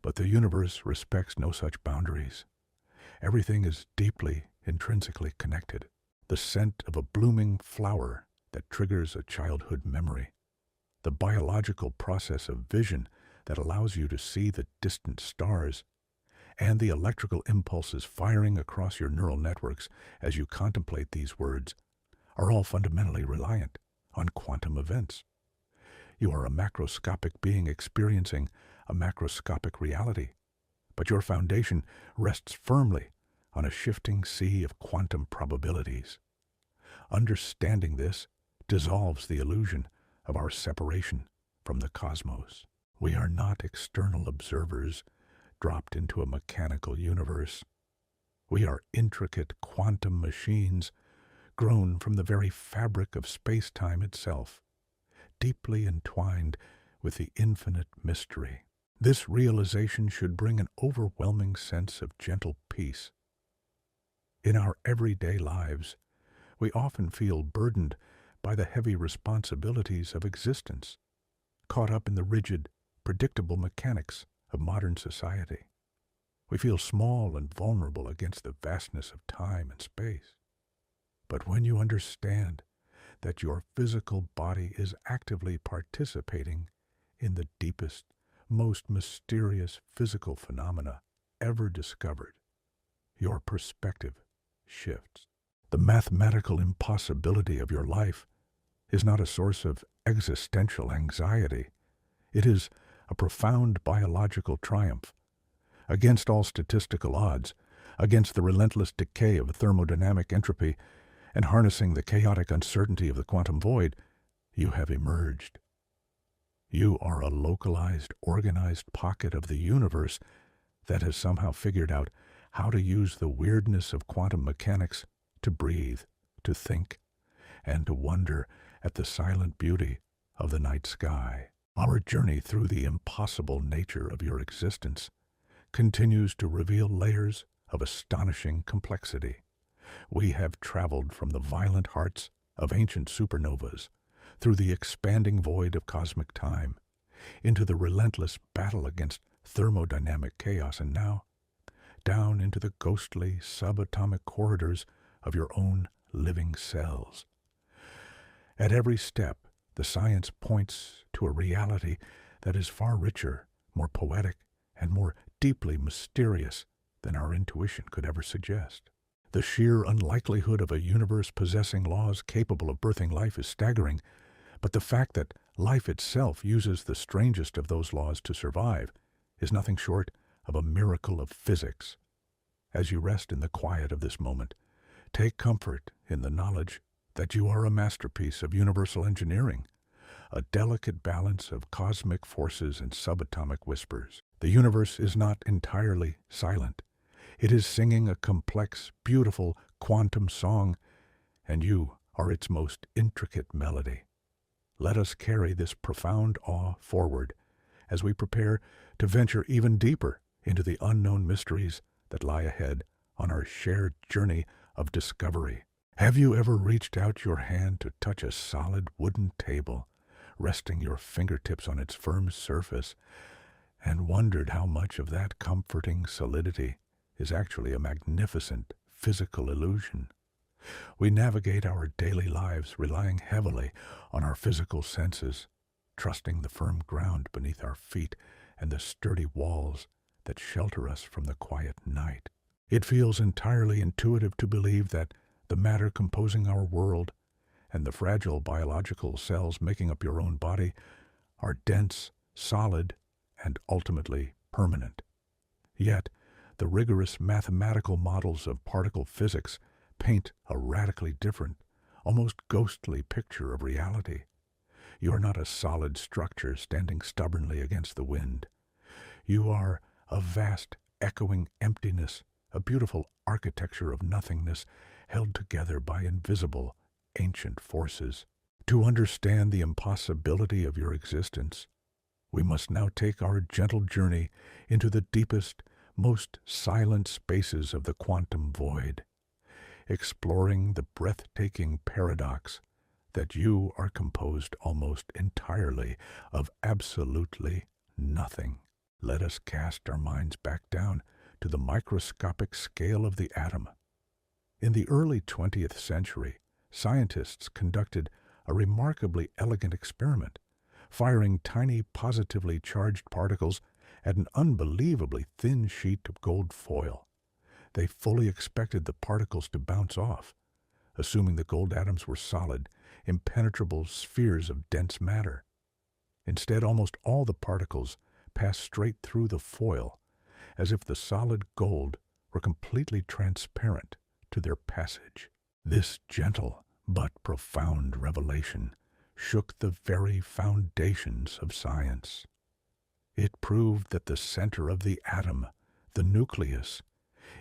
But the universe respects no such boundaries. Everything is deeply, intrinsically connected. The scent of a blooming flower that triggers a childhood memory. The biological process of vision that allows you to see the distant stars, and the electrical impulses firing across your neural networks as you contemplate these words are all fundamentally reliant on quantum events. You are a macroscopic being experiencing a macroscopic reality, but your foundation rests firmly on a shifting sea of quantum probabilities. Understanding this dissolves the illusion of our separation from the cosmos. We are not external observers dropped into a mechanical universe. We are intricate quantum machines grown from the very fabric of space-time itself, deeply entwined with the infinite mystery. This realization should bring an overwhelming sense of gentle peace. In our everyday lives, we often feel burdened by the heavy responsibilities of existence, caught up in the rigid, predictable mechanics of modern society. We feel small and vulnerable against the vastness of time and space. But when you understand that your physical body is actively participating in the deepest, most mysterious physical phenomena ever discovered, your perspective shifts. The mathematical impossibility of your life is not a source of existential anxiety. It is a profound biological triumph. Against all statistical odds, against the relentless decay of thermodynamic entropy, and harnessing the chaotic uncertainty of the quantum void, you have emerged. You are a localized, organized pocket of the universe that has somehow figured out how to use the weirdness of quantum mechanics to breathe, to think, and to wonder at the silent beauty of the night sky. Our journey through the impossible nature of your existence continues to reveal layers of astonishing complexity. We have traveled from the violent hearts of ancient supernovas through the expanding void of cosmic time into the relentless battle against thermodynamic chaos, and now down into the ghostly subatomic corridors of your own living cells. At every step, the science points to a reality that is far richer, more poetic, and more deeply mysterious than our intuition could ever suggest. The sheer unlikelihood of a universe possessing laws capable of birthing life is staggering, but the fact that life itself uses the strangest of those laws to survive is nothing short of a miracle of physics. As you rest in the quiet of this moment, take comfort in the knowledge that you are a masterpiece of universal engineering, a delicate balance of cosmic forces and subatomic whispers. The universe is not entirely silent. It is singing a complex, beautiful quantum song, and you are its most intricate melody. Let us carry this profound awe forward as we prepare to venture even deeper into the unknown mysteries that lie ahead on our shared journey of discovery. Have you ever reached out your hand to touch a solid wooden table, resting your fingertips on its firm surface, and wondered how much of that comforting solidity is actually a magnificent physical illusion? We navigate our daily lives relying heavily on our physical senses, trusting the firm ground beneath our feet and the sturdy walls that shelter us from the quiet night. It feels entirely intuitive to believe that the matter composing our world and the fragile biological cells making up your own body are dense, solid, and ultimately permanent. Yet, the rigorous mathematical models of particle physics paint a radically different, almost ghostly picture of reality. You are not a solid structure standing stubbornly against the wind. You are a vast, echoing emptiness, a beautiful architecture of nothingness held together by invisible, ancient forces. To understand the impossibility of your existence, we must now take our gentle journey into the deepest, most silent spaces of the quantum void, exploring the breathtaking paradox that you are composed almost entirely of absolutely nothing. Let us cast our minds back down to the microscopic scale of the atom. In the early 20th century, scientists conducted a remarkably elegant experiment, firing tiny positively charged particles at an unbelievably thin sheet of gold foil. They fully expected the particles to bounce off, assuming the gold atoms were solid, impenetrable spheres of dense matter. Instead, almost all the particles passed straight through the foil, as if the solid gold were completely transparent to their passage. This gentle but profound revelation shook the very foundations of science. It proved that the center of the atom, the nucleus,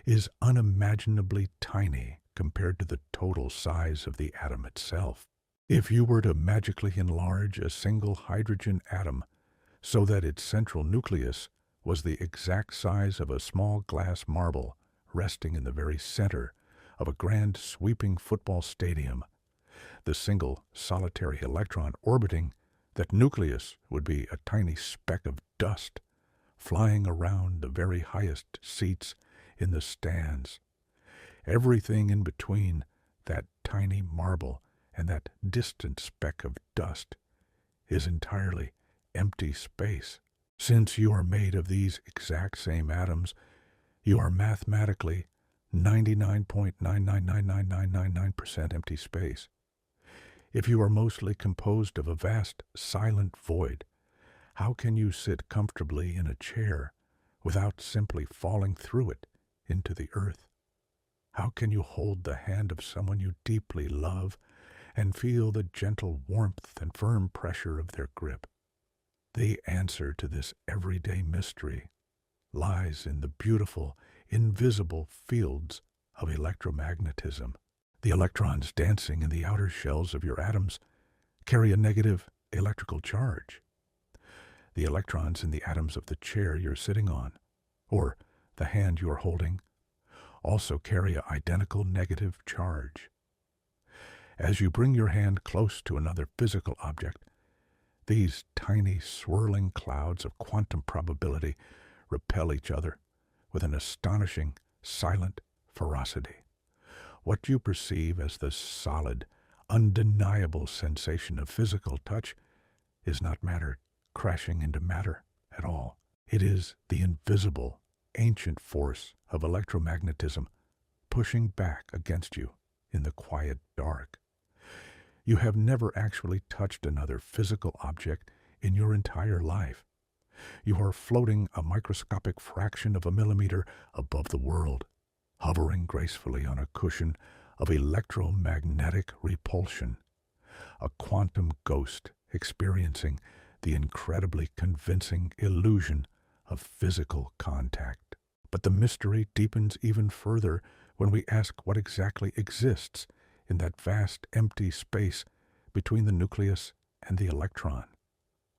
is unimaginably tiny compared to the total size of the atom itself. If you were to magically enlarge a single hydrogen atom so that its central nucleus was the exact size of a small glass marble resting in the very center of a grand sweeping football stadium, the single solitary electron orbiting that nucleus would be a tiny speck of dust flying around the very highest seats in the stands. Everything in between that tiny marble and that distant speck of dust is entirely empty space. Since you are made of these exact same atoms, you are mathematically 99.999999% empty space. If you are mostly composed of a vast silent void, how can you sit comfortably in a chair without simply falling through it into the earth? How can you hold the hand of someone you deeply love and feel the gentle warmth and firm pressure of their grip? The answer to this everyday mystery lies in the beautiful, invisible fields of electromagnetism. The electrons dancing in the outer shells of your atoms carry a negative electrical charge. The electrons in the atoms of the chair you're sitting on, or the hand you're holding, also carry an identical negative charge. As you bring your hand close to another physical object, these tiny swirling clouds of quantum probability repel each other with an astonishing, silent ferocity. What you perceive as the solid, undeniable sensation of physical touch is not matter crashing into matter at all. It is the invisible, ancient force of electromagnetism pushing back against you in the quiet dark. You have never actually touched another physical object in your entire life. You are floating a microscopic fraction of a millimeter above the world, hovering gracefully on a cushion of electromagnetic repulsion, a quantum ghost experiencing the incredibly convincing illusion of physical contact. But the mystery deepens even further when we ask what exactly exists in that vast empty space between the nucleus and the electron,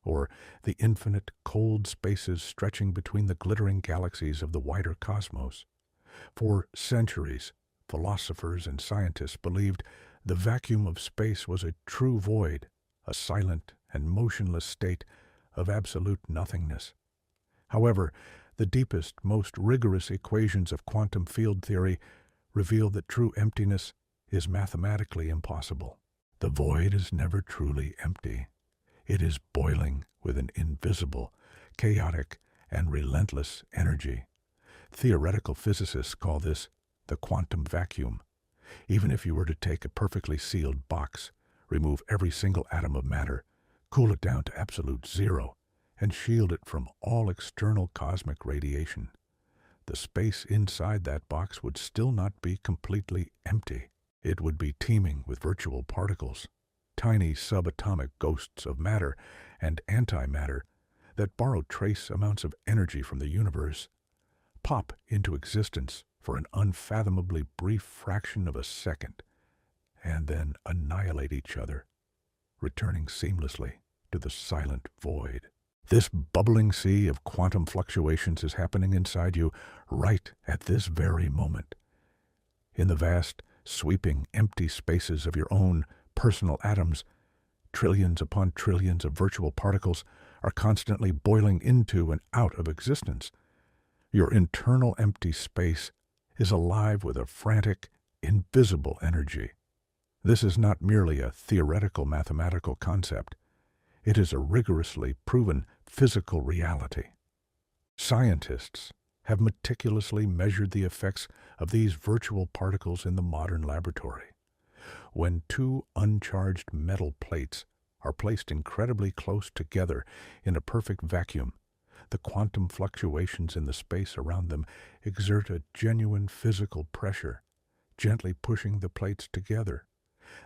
or the infinite cold spaces stretching between the glittering galaxies of the wider cosmos. For centuries, philosophers and scientists believed the vacuum of space was a true void, a silent and motionless state of absolute nothingness. However, the deepest, most rigorous equations of quantum field theory reveal that true emptiness is mathematically impossible. The void is never truly empty. It is boiling with an invisible, chaotic, and relentless energy. Theoretical physicists call this the quantum vacuum. Even if you were to take a perfectly sealed box, remove every single atom of matter, cool it down to absolute zero, and shield it from all external cosmic radiation, the space inside that box would still not be completely empty. It would be teeming with virtual particles, tiny subatomic ghosts of matter and antimatter that borrow trace amounts of energy from the universe, pop into existence for an unfathomably brief fraction of a second, and then annihilate each other, returning seamlessly to the silent void. This bubbling sea of quantum fluctuations is happening inside you right at this very moment. In the vast, sweeping, empty spaces of your own personal atoms, trillions upon trillions of virtual particles are constantly boiling into and out of existence. Your internal empty space is alive with a frantic, invisible energy. This is not merely a theoretical mathematical concept. It is a rigorously proven physical reality. Scientists have meticulously measured the effects of these virtual particles in the modern laboratory. When two uncharged metal plates are placed incredibly close together in a perfect vacuum, the quantum fluctuations in the space around them exert a genuine physical pressure, gently pushing the plates together.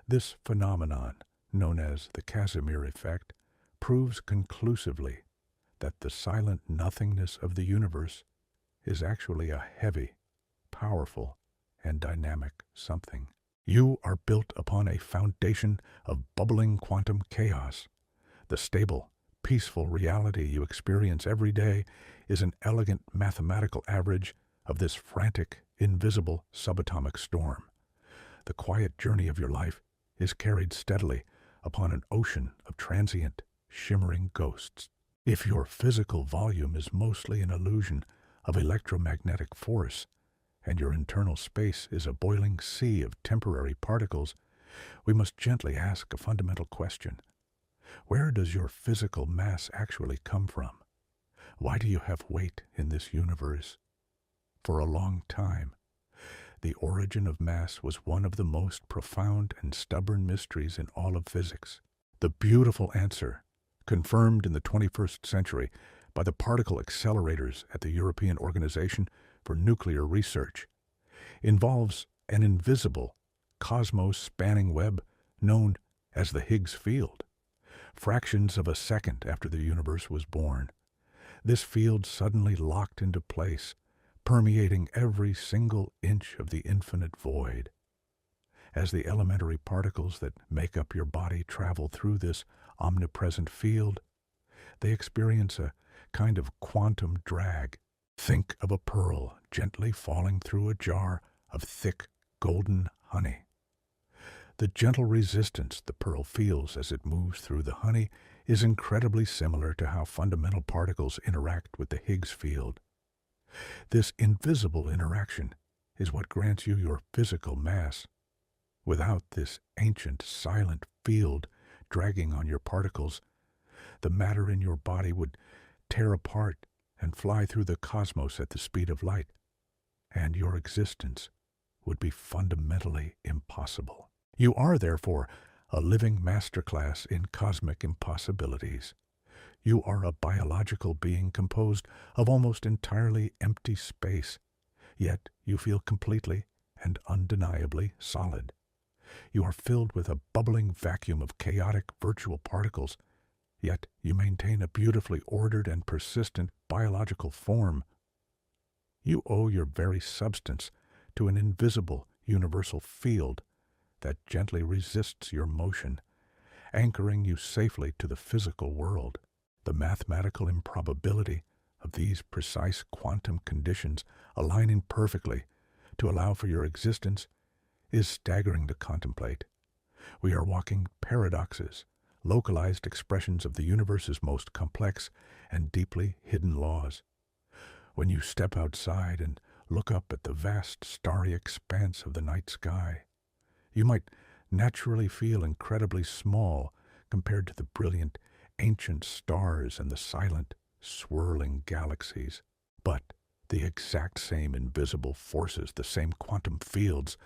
This phenomenon, known as the Casimir effect, proves conclusively that the silent nothingness of the universe is actually a heavy, powerful, and dynamic something. You are built upon a foundation of bubbling quantum chaos. The stable, peaceful reality you experience every day is an elegant mathematical average of this frantic, invisible subatomic storm. The quiet journey of your life is carried steadily upon an ocean of transient, shimmering ghosts. If your physical volume is mostly an illusion of electromagnetic force, and your internal space is a boiling sea of temporary particles, we must gently ask a fundamental question. Where does your physical mass actually come from? Why do you have weight in this universe? For a long time, the origin of mass was one of the most profound and stubborn mysteries in all of physics. The beautiful answer, confirmed in the 21st century by the particle accelerators at the European Organization for Nuclear Research, involves an invisible, cosmos-spanning web known as the Higgs field. Fractions of a second after the universe was born, this field suddenly locked into place, permeating every single inch of the infinite void. As the elementary particles that make up your body travel through this omnipresent field, they experience a kind of quantum drag. Think of a pearl gently falling through a jar of thick, golden honey. The gentle resistance the pearl feels as it moves through the honey is incredibly similar to how fundamental particles interact with the Higgs field. This invisible interaction is what grants you your physical mass. Without this ancient, silent field dragging on your particles, the matter in your body would tear apart and fly through the cosmos at the speed of light, and your existence would be fundamentally impossible. You are, therefore, a living masterclass in cosmic impossibilities. You are a biological being composed of almost entirely empty space, yet you feel completely and undeniably solid. You are filled with a bubbling vacuum of chaotic virtual particles, yet you maintain a beautifully ordered and persistent biological form. You owe your very substance to an invisible universal field that gently resists your motion, anchoring you safely to the physical world. The mathematical improbability of these precise quantum conditions aligning perfectly to allow for your existence is staggering to contemplate. We are walking paradoxes, localized expressions of the universe's most complex and deeply hidden laws. When you step outside and look up at the vast starry expanse of the night sky, you might naturally feel incredibly small compared to the brilliant, ancient stars and the silent, swirling galaxies. But the exact same invisible forces, the same quantum fields,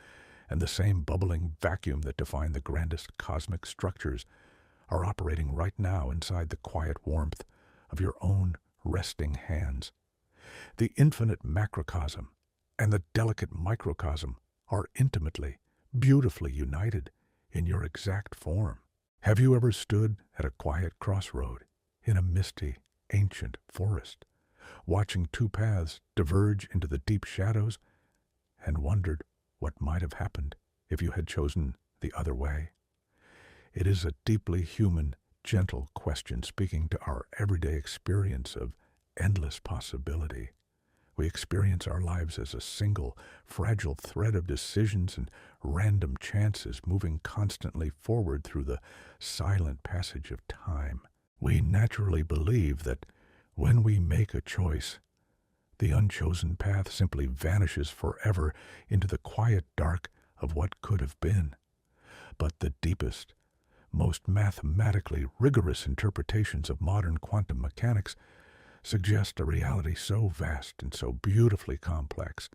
and the same bubbling vacuum that define the grandest cosmic structures are operating right now inside the quiet warmth of your own resting hands. The infinite macrocosm and the delicate microcosm are intimately, beautifully united in your exact form. Have you ever stood at a quiet crossroad in a misty, ancient forest, watching two paths diverge into the deep shadows, and wondered what might have happened if you had chosen the other way? It is a deeply human, gentle question speaking to our everyday experience of endless possibility. We experience our lives as a single, fragile thread of decisions and random chances moving constantly forward through the silent passage of time. We naturally believe that when we make a choice, the unchosen path simply vanishes forever into the quiet dark of what could have been. But the deepest, most mathematically rigorous interpretations of modern quantum mechanics suggest a reality so vast and so beautifully complex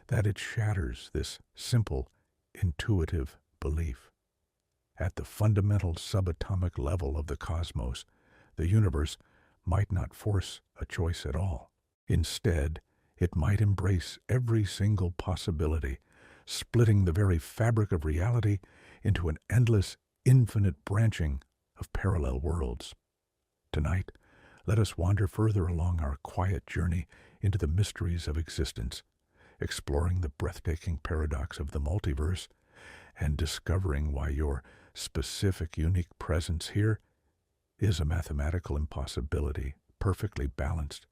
that it shatters this simple, intuitive belief. At the fundamental subatomic level of the cosmos, the universe might not force a choice at all. Instead, it might embrace every single possibility, splitting the very fabric of reality into an endless, infinite branching of parallel worlds. Tonight, let us wander further along our quiet journey into the mysteries of existence, exploring the breathtaking paradox of the multiverse and discovering why your specific, unique presence here is a mathematical impossibility perfectly balanced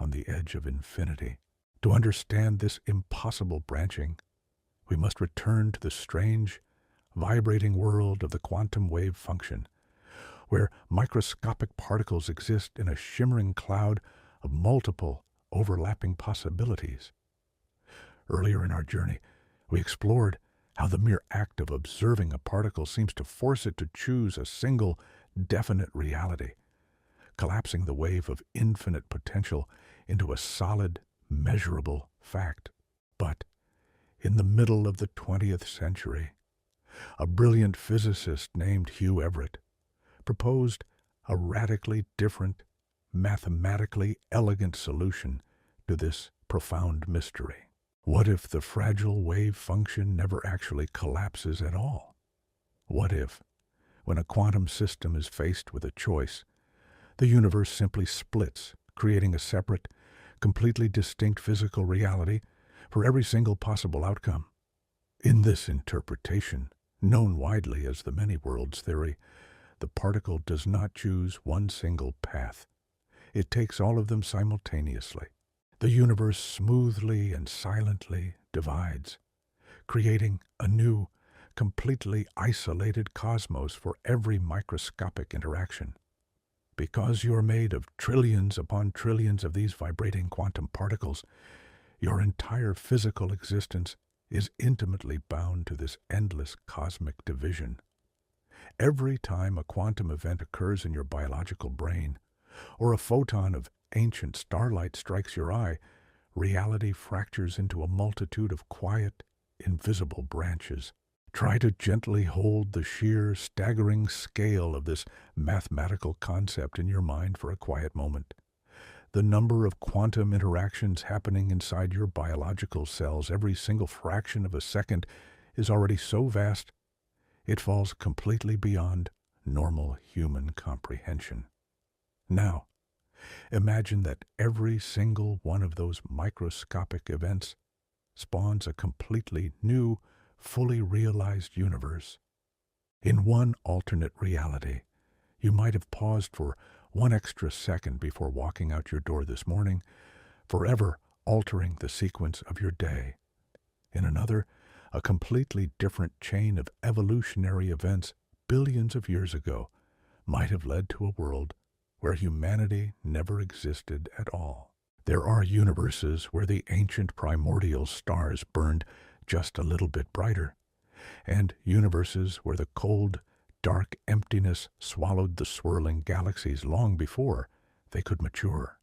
on the edge of infinity. To understand this impossible branching, we must return to the strange, vibrating world of the quantum wave function, where microscopic particles exist in a shimmering cloud of multiple overlapping possibilities. Earlier in our journey, we explored how the mere act of observing a particle seems to force it to choose a single, definite reality, collapsing the wave of infinite potential into a solid, measurable fact. But in the middle of the 20th century, a brilliant physicist named Hugh Everett proposed a radically different, mathematically elegant solution to this profound mystery. What if the fragile wave function never actually collapses at all? What if, when a quantum system is faced with a choice, the universe simply splits, creating a separate, completely distinct physical reality for every single possible outcome? In this interpretation, known widely as the many worlds theory, the particle does not choose one single path. It takes all of them simultaneously. The universe smoothly and silently divides, creating a new, completely isolated cosmos for every microscopic interaction. Because you're made of trillions upon trillions of these vibrating quantum particles, your entire physical existence is intimately bound to this endless cosmic division. Every time a quantum event occurs in your biological brain, or a photon of ancient starlight strikes your eye, reality fractures into a multitude of quiet, invisible branches. Try to gently hold the sheer, staggering scale of this mathematical concept in your mind for a quiet moment. The number of quantum interactions happening inside your biological cells every single fraction of a second is already so vast, it falls completely beyond normal human comprehension. Now, imagine that every single one of those microscopic events spawns a completely new, fully realized universe. In one alternate reality, you might have paused for one extra second before walking out your door this morning, forever altering the sequence of your day. In another, a completely different chain of evolutionary events billions of years ago might have led to a world where humanity never existed at all. There are universes where the ancient primordial stars burned just a little bit brighter, and universes where the cold, dark emptiness swallowed the swirling galaxies long before they could mature.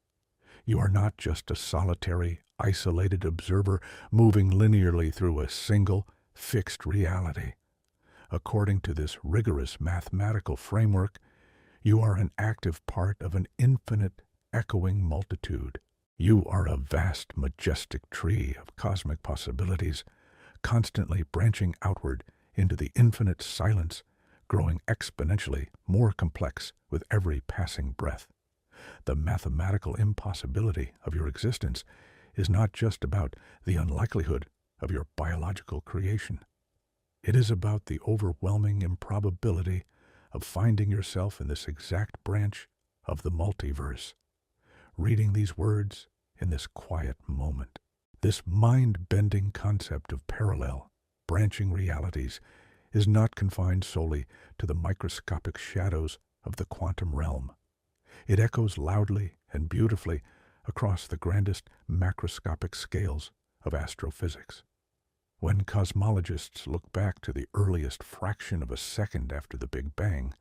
You are not just a solitary, isolated observer moving linearly through a single, fixed reality. According to this rigorous mathematical framework, you are an active part of an infinite, echoing multitude. You are a vast, majestic tree of cosmic possibilities, constantly branching outward into the infinite silence, growing exponentially more complex with every passing breath. The mathematical impossibility of your existence is not just about the unlikelihood of your biological creation. It is about the overwhelming improbability of finding yourself in this exact branch of the multiverse. Reading these words in this quiet moment, this mind-bending concept of parallel, branching realities is not confined solely to the microscopic shadows of the quantum realm. It echoes loudly and beautifully across the grandest macroscopic scales of astrophysics. When cosmologists look back to the earliest fraction of a second after the Big Bang,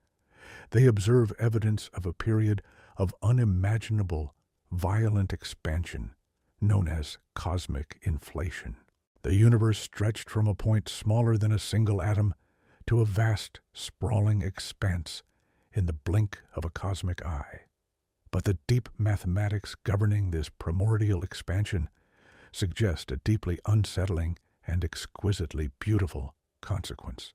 they observe evidence of a period of unimaginable, violent expansion known as cosmic inflation. The universe stretched from a point smaller than a single atom to a vast, sprawling expanse in the blink of a cosmic eye. But the deep mathematics governing this primordial expansion suggest a deeply unsettling and exquisitely beautiful consequence.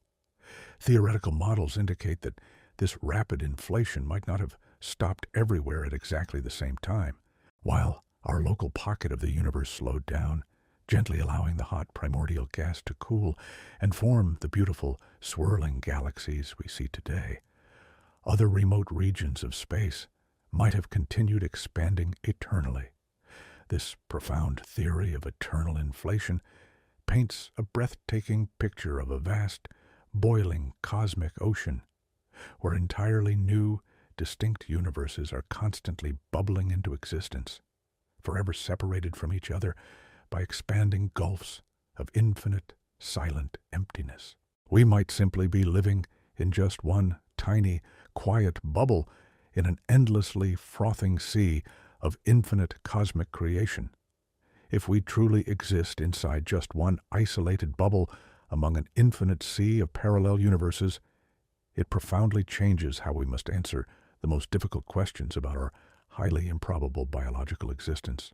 Theoretical models indicate that this rapid inflation might not have stopped everywhere at exactly the same time. While our local pocket of the universe slowed down, gently allowing the hot primordial gas to cool and form the beautiful swirling galaxies we see today, other remote regions of space might have continued expanding eternally. This profound theory of eternal inflation paints a breathtaking picture of a vast, boiling cosmic ocean, where entirely new, distinct universes are constantly bubbling into existence, forever separated from each other by expanding gulfs of infinite, silent emptiness. We might simply be living in just one tiny, quiet bubble in an endlessly frothing sea of infinite cosmic creation. If we truly exist inside just one isolated bubble among an infinite sea of parallel universes, it profoundly changes how we must answer the most difficult questions about our highly improbable biological existence.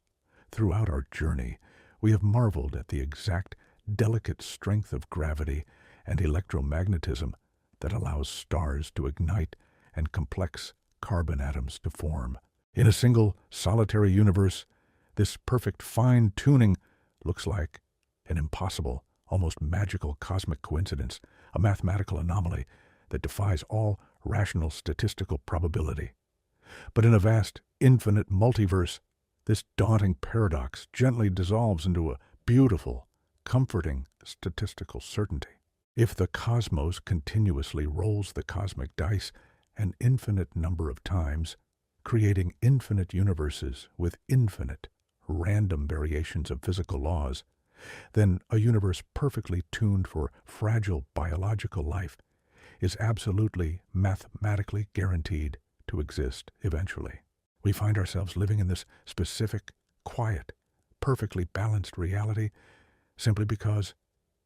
Throughout our journey, we have marveled at the exact, delicate strength of gravity and electromagnetism that allows stars to ignite and complex carbon atoms to form. In a single, solitary universe, this perfect fine-tuning looks like an impossible, almost magical cosmic coincidence, a mathematical anomaly that defies all rational statistical probability. But in a vast, infinite multiverse, this daunting paradox gently dissolves into a beautiful, comforting statistical certainty. If the cosmos continuously rolls the cosmic dice an infinite number of times, creating infinite universes with infinite, random variations of physical laws, then a universe perfectly tuned for fragile biological life is absolutely mathematically guaranteed to exist eventually. We find ourselves living in this specific, quiet, perfectly balanced reality simply because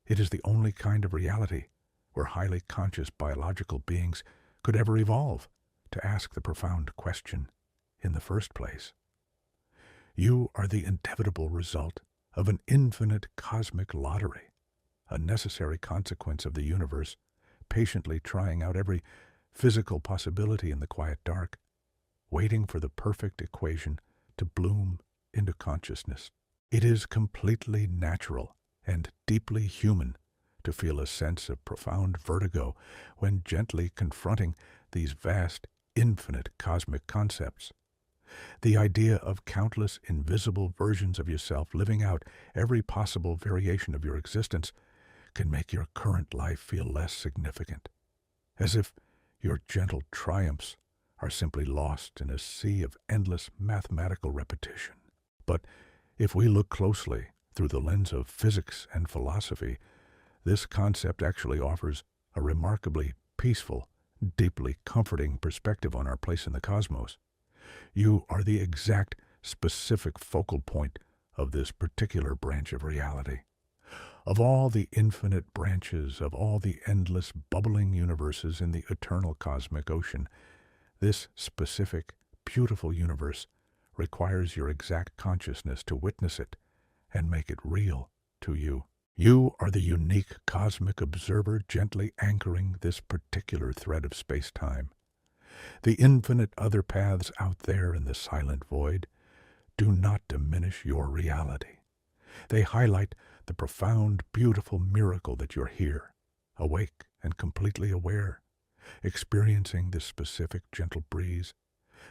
it is the only kind of reality where highly conscious biological beings could ever evolve to ask the profound question in the first place. You are the inevitable result of an infinite cosmic lottery, a necessary consequence of the universe patiently trying out every physical possibility in the quiet dark, waiting for the perfect equation to bloom into consciousness. It is completely natural and deeply human to feel a sense of profound vertigo when gently confronting these vast, infinite cosmic concepts. The idea of countless invisible versions of yourself living out every possible variation of your existence can make your current life feel less significant, as if your gentle triumphs are simply lost in a sea of endless mathematical repetition. But if we look closely through the lens of physics and philosophy, this concept actually offers a remarkably peaceful, deeply comforting perspective on our place in the cosmos. You are the exact, specific focal point of this particular branch of reality. Of all the infinite branches, of all the endless bubbling universes in the eternal cosmic ocean, this specific, beautiful universe requires your exact consciousness to witness it and make it real to you. You are the unique cosmic observer gently anchoring this particular thread of space-time. The infinite other paths out there in the silent void do not diminish your reality. They highlight the profound, beautiful miracle that you're here, awake and completely aware, experiencing this specific gentle breeze,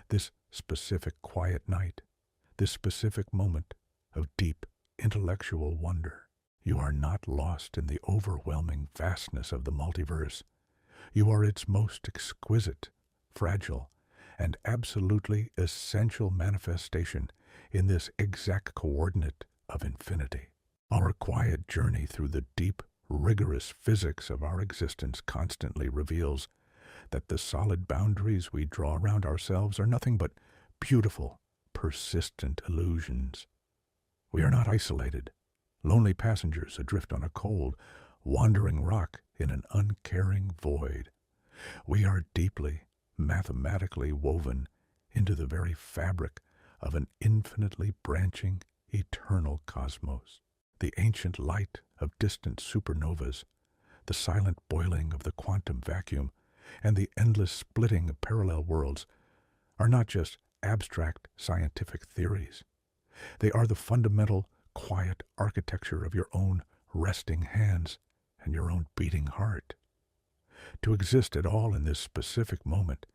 this specific quiet night, this specific moment of deep intellectual wonder. You are not lost in the overwhelming vastness of the multiverse. You are its most exquisite, fragile, and absolutely essential manifestation in this exact coordinate of infinity. Our quiet journey through the deep, rigorous physics of our existence constantly reveals that the solid boundaries we draw around ourselves are nothing but beautiful, persistent illusions. We are not isolated, lonely passengers adrift on a cold, wandering rock in an uncaring void. We are deeply, mathematically woven into the very fabric of an infinitely branching, eternal cosmos. The ancient light of distant supernovas, the silent boiling of the quantum vacuum, and the endless splitting of parallel worlds are not just abstract scientific theories. They are the fundamental, quiet architecture of your own resting hands and your own beating heart. To exist at all in this specific moment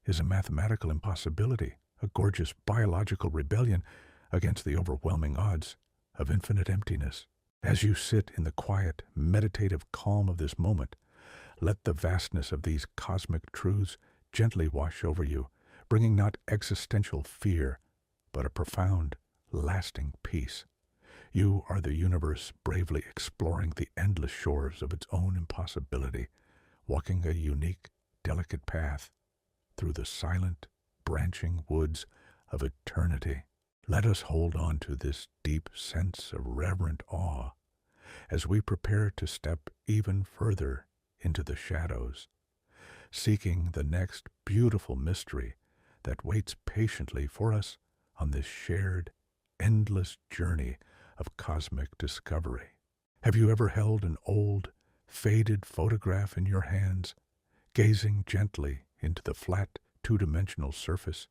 is a mathematical impossibility, a gorgeous biological rebellion against the overwhelming odds of infinite emptiness. As you sit in the quiet, meditative calm of this moment, Let the vastness of these cosmic truths gently wash over you, bringing not existential fear, but a profound, lasting peace. You are the universe bravely exploring the endless shores of its own impossibility, walking a unique, delicate path through the silent, branching woods of eternity. Let us hold on to this deep sense of reverent awe as we prepare to step even further into the shadows, seeking the next beautiful mystery that waits patiently for us on this shared, endless journey of cosmic discovery. Have you ever held an old, faded photograph in your hands, gazing gently into the flat, two-dimensional surface,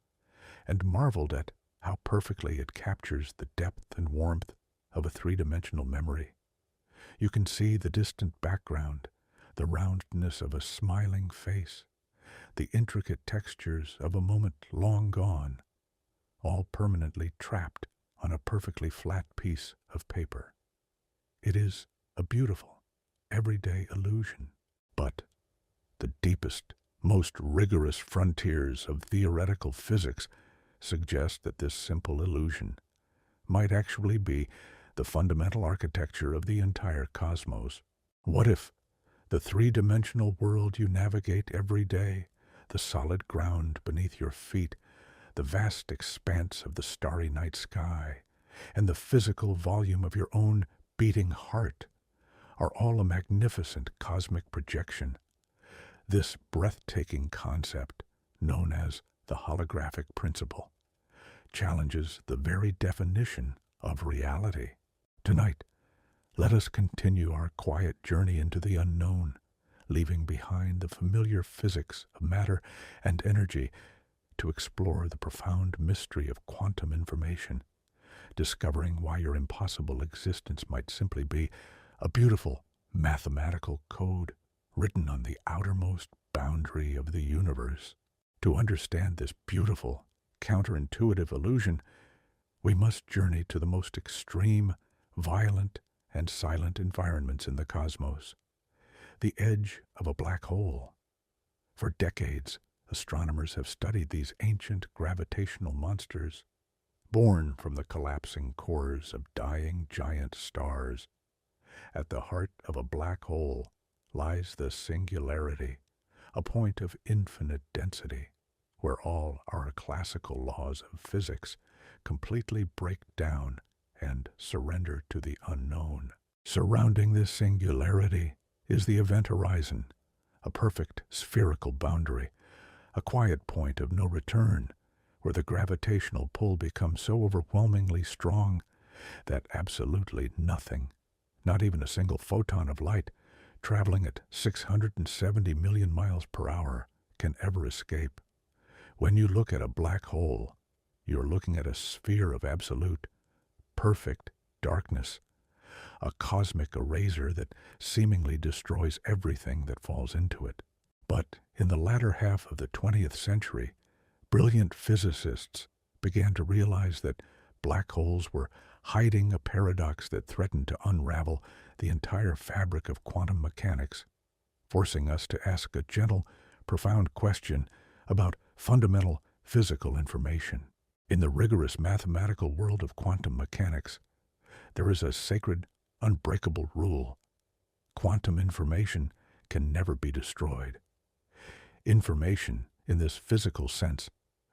and marveled at how perfectly it captures the depth and warmth of a three-dimensional memory? You can see the distant background, the roundness of a smiling face, the intricate textures of a moment long gone, all permanently trapped on a perfectly flat piece of paper. It is a beautiful, everyday illusion, but the deepest, most rigorous frontiers of theoretical physics suggest that this simple illusion might actually be the fundamental architecture of the entire cosmos. What if the three-dimensional world you navigate every day, the solid ground beneath your feet, the vast expanse of the starry night sky, and the physical volume of your own beating heart are all a magnificent cosmic projection? This breathtaking concept, known as the holographic principle, challenges the very definition of reality. Tonight, let us continue our quiet journey into the unknown, leaving behind the familiar physics of matter and energy to explore the profound mystery of quantum information, discovering why your impossible existence might simply be a beautiful mathematical code written on the outermost boundary of the universe. To understand this beautiful, counterintuitive illusion, we must journey to the most extreme, violent, and silent environments in the cosmos, the edge of a black hole. For decades, astronomers have studied these ancient gravitational monsters, born from the collapsing cores of dying giant stars. At the heart of a black hole lies the singularity, a point of infinite density, where all our classical laws of physics completely break down and surrender to the unknown. Surrounding this singularity is the event horizon, a perfect spherical boundary, a quiet point of no return, where the gravitational pull becomes so overwhelmingly strong that absolutely nothing, not even a single photon of light, traveling at 670 million miles per hour, can ever escape. When you look at a black hole, you're looking at a sphere of absolute, perfect darkness, a cosmic eraser that seemingly destroys everything that falls into it. But in the latter half of the 20th century, brilliant physicists began to realize that black holes were hiding a paradox that threatened to unravel the entire fabric of quantum mechanics, forcing us to ask a gentle, profound question about fundamental physical information. In the rigorous mathematical world of quantum mechanics, there is a sacred, unbreakable rule. Quantum information can never be destroyed. Information, in this physical sense,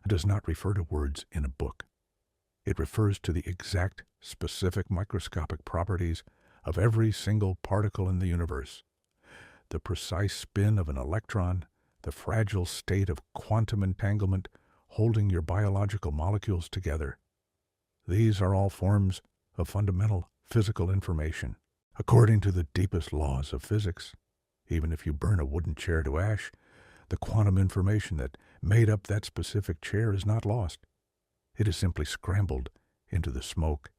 does not refer to words in a book. It refers to the exact, specific microscopic properties of every single particle in the universe. The precise spin of an electron, the fragile state of quantum entanglement holding your biological molecules together. These are all forms of fundamental physical information. According to the deepest laws of physics, even if you burn a wooden chair to ash, the quantum information that made up that specific chair is not lost. It is simply scrambled into the smoke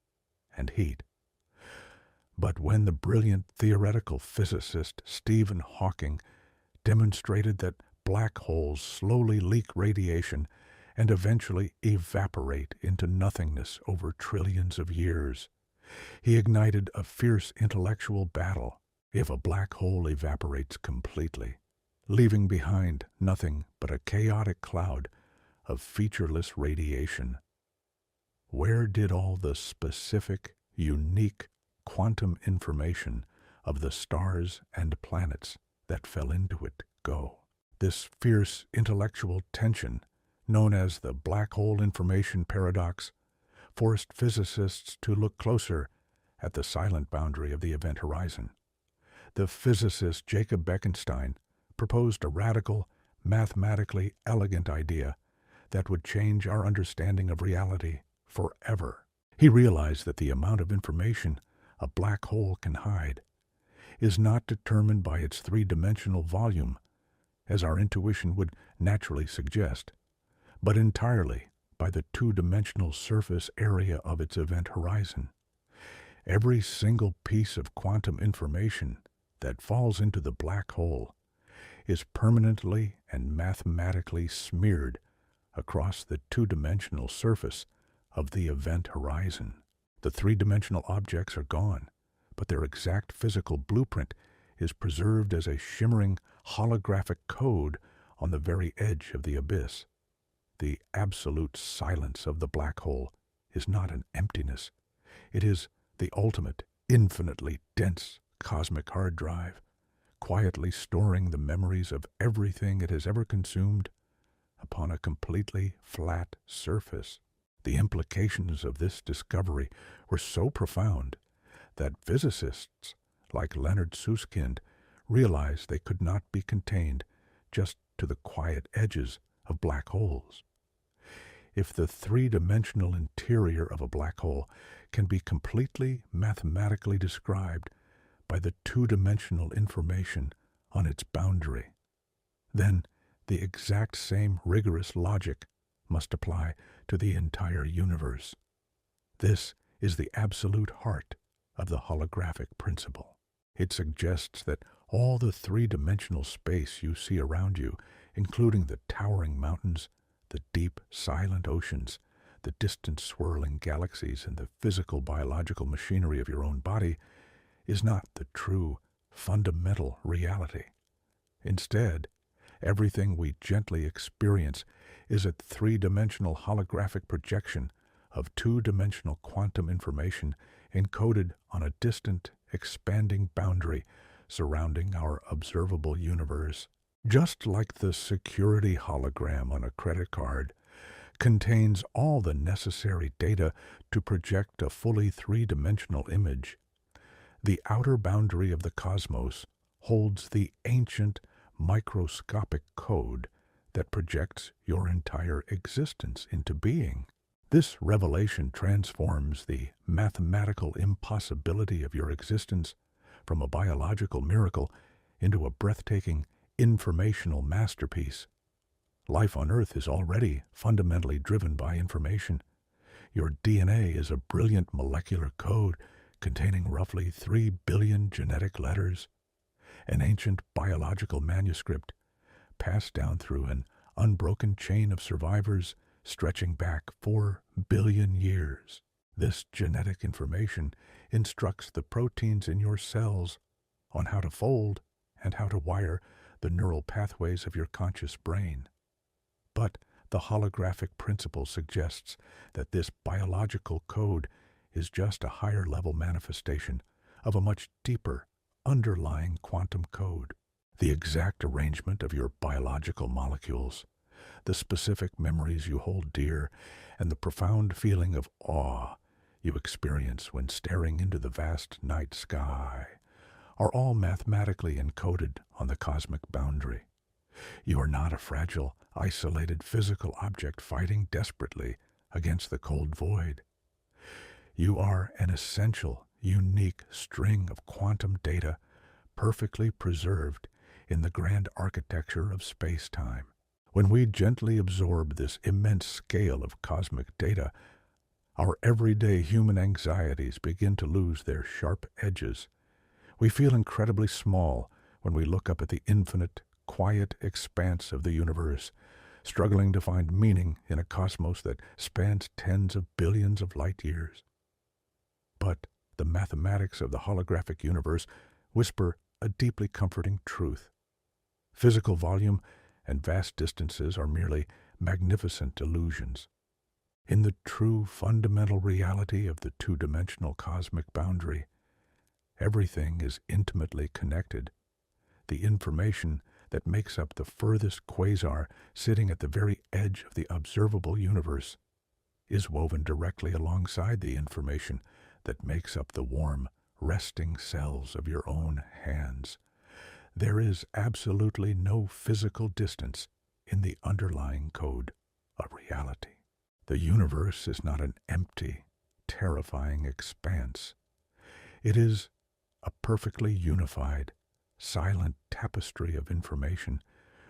and heat. But when the brilliant theoretical physicist Stephen Hawking demonstrated that black holes slowly leak radiation and eventually evaporate into nothingness over trillions of years, he ignited a fierce intellectual battle. If a black hole evaporates completely, leaving behind nothing but a chaotic cloud of featureless radiation. Where did all the specific, unique quantum information of the stars and planets that fell into it go? This fierce intellectual tension, known as the black hole information paradox, forced physicists to look closer at the silent boundary of the event horizon. The physicist Jacob Bekenstein proposed a radical, mathematically elegant idea that would change our understanding of reality forever. He realized that the amount of information a black hole can hide is not determined by its three-dimensional volume, as our intuition would naturally suggest, but entirely by the two-dimensional surface area of its event horizon. Every single piece of quantum information that falls into the black hole is permanently and mathematically smeared across the two-dimensional surface of the event horizon. The three-dimensional objects are gone, but their exact physical blueprint is preserved as a shimmering holographic code on the very edge of the abyss. The absolute silence of the black hole is not an emptiness. It is the ultimate, infinitely dense cosmic hard drive, quietly storing the memories of everything it has ever consumed upon a completely flat surface. The implications of this discovery were so profound that physicists like Leonard Susskind realized they could not be contained just to the quiet edges of black holes. If the three-dimensional interior of a black hole can be completely mathematically described by the two-dimensional information on its boundary, then the exact same rigorous logic must apply to the entire universe. This is the absolute heart of the holographic principle. It suggests that all the three-dimensional space you see around you, including the towering mountains, the deep, silent oceans, the distant swirling galaxies, and the physical biological machinery of your own body, is not the true, fundamental reality. Instead, everything we gently experience is a three-dimensional holographic projection of two-dimensional quantum information encoded on a distant, expanding boundary surrounding our observable universe. Just like the security hologram on a credit card contains all the necessary data to project a fully three-dimensional image, the outer boundary of the cosmos holds the ancient, microscopic code that projects your entire existence into being. This revelation transforms the mathematical impossibility of your existence from a biological miracle into a breathtaking informational masterpiece. Life on Earth is already fundamentally driven by information. Your DNA is a brilliant molecular code containing roughly 3 billion genetic letters, an ancient biological manuscript passed down through an unbroken chain of survivors stretching back 4 billion years. This genetic information instructs the proteins in your cells on how to fold and how to wire the neural pathways of your conscious brain. But the holographic principle suggests that this biological code is just a higher-level manifestation of a much deeper, underlying quantum code. The exact arrangement of your biological molecules, the specific memories you hold dear, and the profound feeling of awe you experience when staring into the vast night sky are all mathematically encoded on the cosmic boundary. You are not a fragile, isolated physical object fighting desperately against the cold void. You are an essential, unique string of quantum data perfectly preserved in the grand architecture of space-time. When we gently absorb this immense scale of cosmic data, our everyday human anxieties begin to lose their sharp edges. We feel incredibly small when we look up at the infinite, quiet expanse of the universe, struggling to find meaning in a cosmos that spans tens of billions of light years. But the mathematics of the holographic universe whisper a deeply comforting truth. Physical volume and vast distances are merely magnificent illusions. In the true fundamental reality of the two-dimensional cosmic boundary, everything is intimately connected. The information that makes up the furthest quasar sitting at the very edge of the observable universe is woven directly alongside the information that makes up the warm, resting cells of your own hands. There is absolutely no physical distance in the underlying code of reality. The universe is not an empty, terrifying expanse. It is a perfectly unified, silent tapestry of information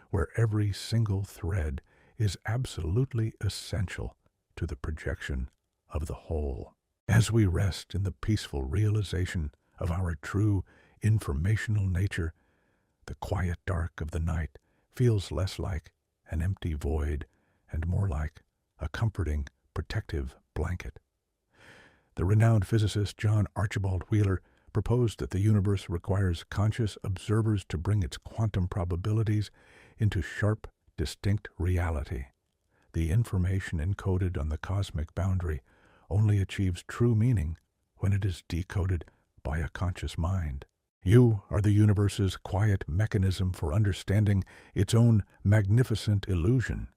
where every single thread is absolutely essential to the projection of the whole. As we rest in the peaceful realization of our true informational nature, the quiet dark of the night feels less like an empty void and more like a comforting, protective blanket. The renowned physicist John Archibald Wheeler proposed that the universe requires conscious observers to bring its quantum probabilities into sharp, distinct reality. The information encoded on the cosmic boundary only achieves true meaning when it is decoded by a conscious mind. You are the universe's quiet mechanism for understanding its own magnificent illusion.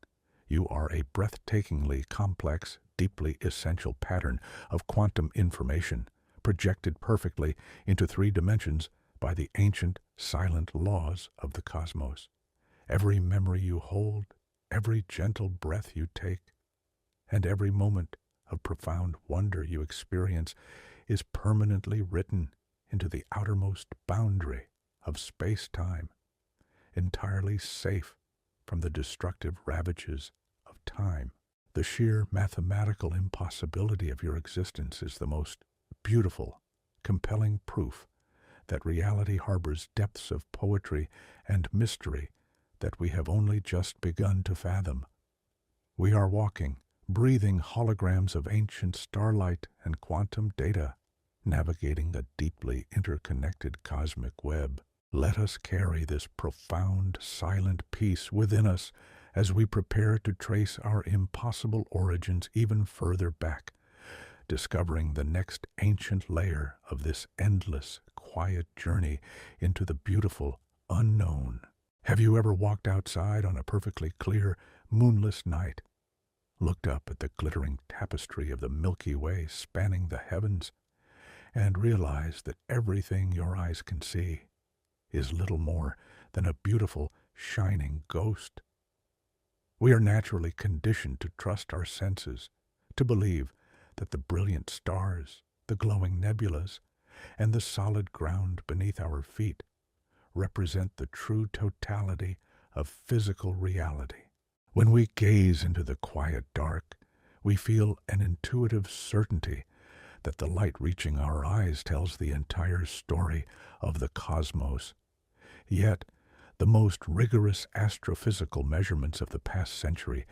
You are a breathtakingly complex, deeply essential pattern of quantum information, projected perfectly into 3 dimensions by the ancient, silent laws of the cosmos. Every memory you hold, every gentle breath you take, and every moment of profound wonder you experience is permanently written into the outermost boundary of space-time, entirely safe from the destructive ravages of time. The sheer mathematical impossibility of your existence is the most beautiful, compelling proof that reality harbors depths of poetry and mystery that we have only just begun to fathom. We are walking, breathing holograms of ancient starlight and quantum data, navigating a deeply interconnected cosmic web. Let us carry this profound, silent peace within us as we prepare to trace our impossible origins even further back, discovering the next ancient layer of this endless, quiet journey into the beautiful unknown. Have you ever walked outside on a perfectly clear, moonless night, looked up at the glittering tapestry of the Milky Way spanning the heavens, and realized that everything your eyes can see is little more than a beautiful, shining ghost? We are naturally conditioned to trust our senses, to believe that the brilliant stars, the glowing nebulas, and the solid ground beneath our feet represent the true totality of physical reality. When we gaze into the quiet dark, we feel an intuitive certainty that the light reaching our eyes tells the entire story of the cosmos. Yet, the most rigorous astrophysical measurements of the past century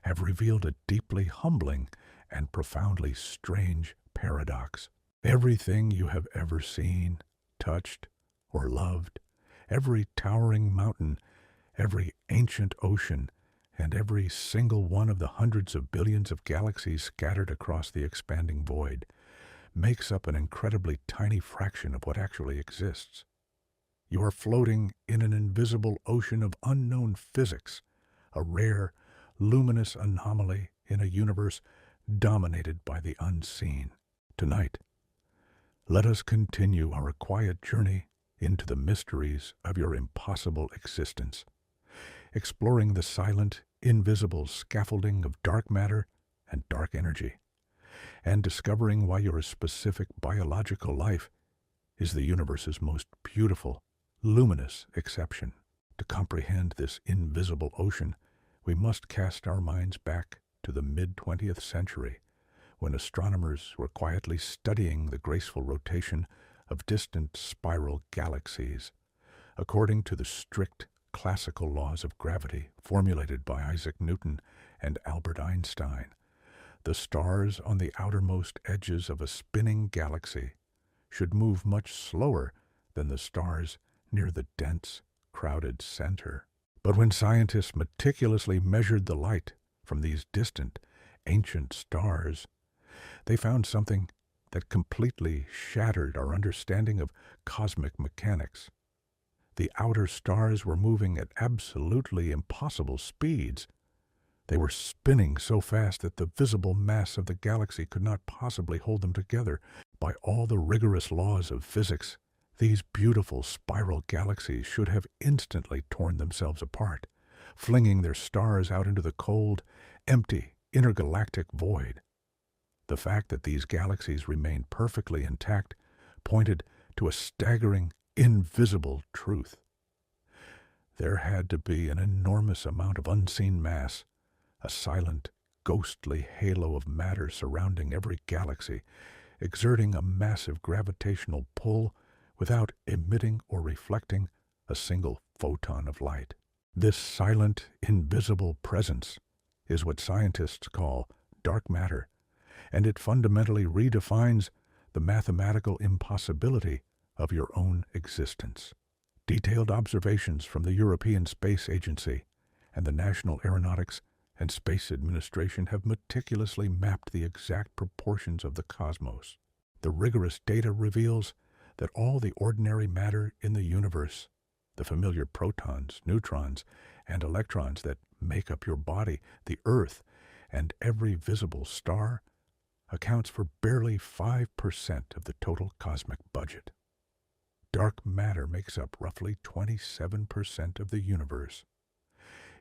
have revealed a deeply humbling and profoundly strange paradox. Everything you have ever seen, touched, or loved, every towering mountain, every ancient ocean, and every single one of the hundreds of billions of galaxies scattered across the expanding void, makes up an incredibly tiny fraction of what actually exists. You are floating in an invisible ocean of unknown physics, a rare, luminous anomaly in a universe dominated by the unseen. Tonight, let us continue our quiet journey into the mysteries of your impossible existence, exploring the silent, invisible scaffolding of dark matter and dark energy, and discovering why your specific biological life is the universe's most beautiful, luminous exception. To comprehend this invisible ocean, we must cast our minds back to the mid-20th century, when astronomers were quietly studying the graceful rotation of distant spiral galaxies. According to the strict classical laws of gravity formulated by Isaac Newton and Albert Einstein, the stars on the outermost edges of a spinning galaxy should move much slower than the stars near the dense, crowded center. But when scientists meticulously measured the light from these distant, ancient stars, they found something that completely shattered our understanding of cosmic mechanics. The outer stars were moving at absolutely impossible speeds. They were spinning so fast that the visible mass of the galaxy could not possibly hold them together. By all the rigorous laws of physics, these beautiful spiral galaxies should have instantly torn themselves apart, flinging their stars out into the cold, empty, intergalactic void. The fact that these galaxies remained perfectly intact pointed to a staggering, invisible truth. There had to be an enormous amount of unseen mass, a silent, ghostly halo of matter surrounding every galaxy, exerting a massive gravitational pull without emitting or reflecting a single photon of light. This silent, invisible presence is what scientists call dark matter, and it fundamentally redefines the mathematical impossibility of your own existence. Detailed observations from the European Space Agency and the National Aeronautics and Space Administration have meticulously mapped the exact proportions of the cosmos. The rigorous data reveals that all the ordinary matter in the universe, the familiar protons, neutrons, and electrons that make up your body, the Earth, and every visible star, accounts for barely 5% of the total cosmic budget. Dark matter makes up roughly 27% of the universe.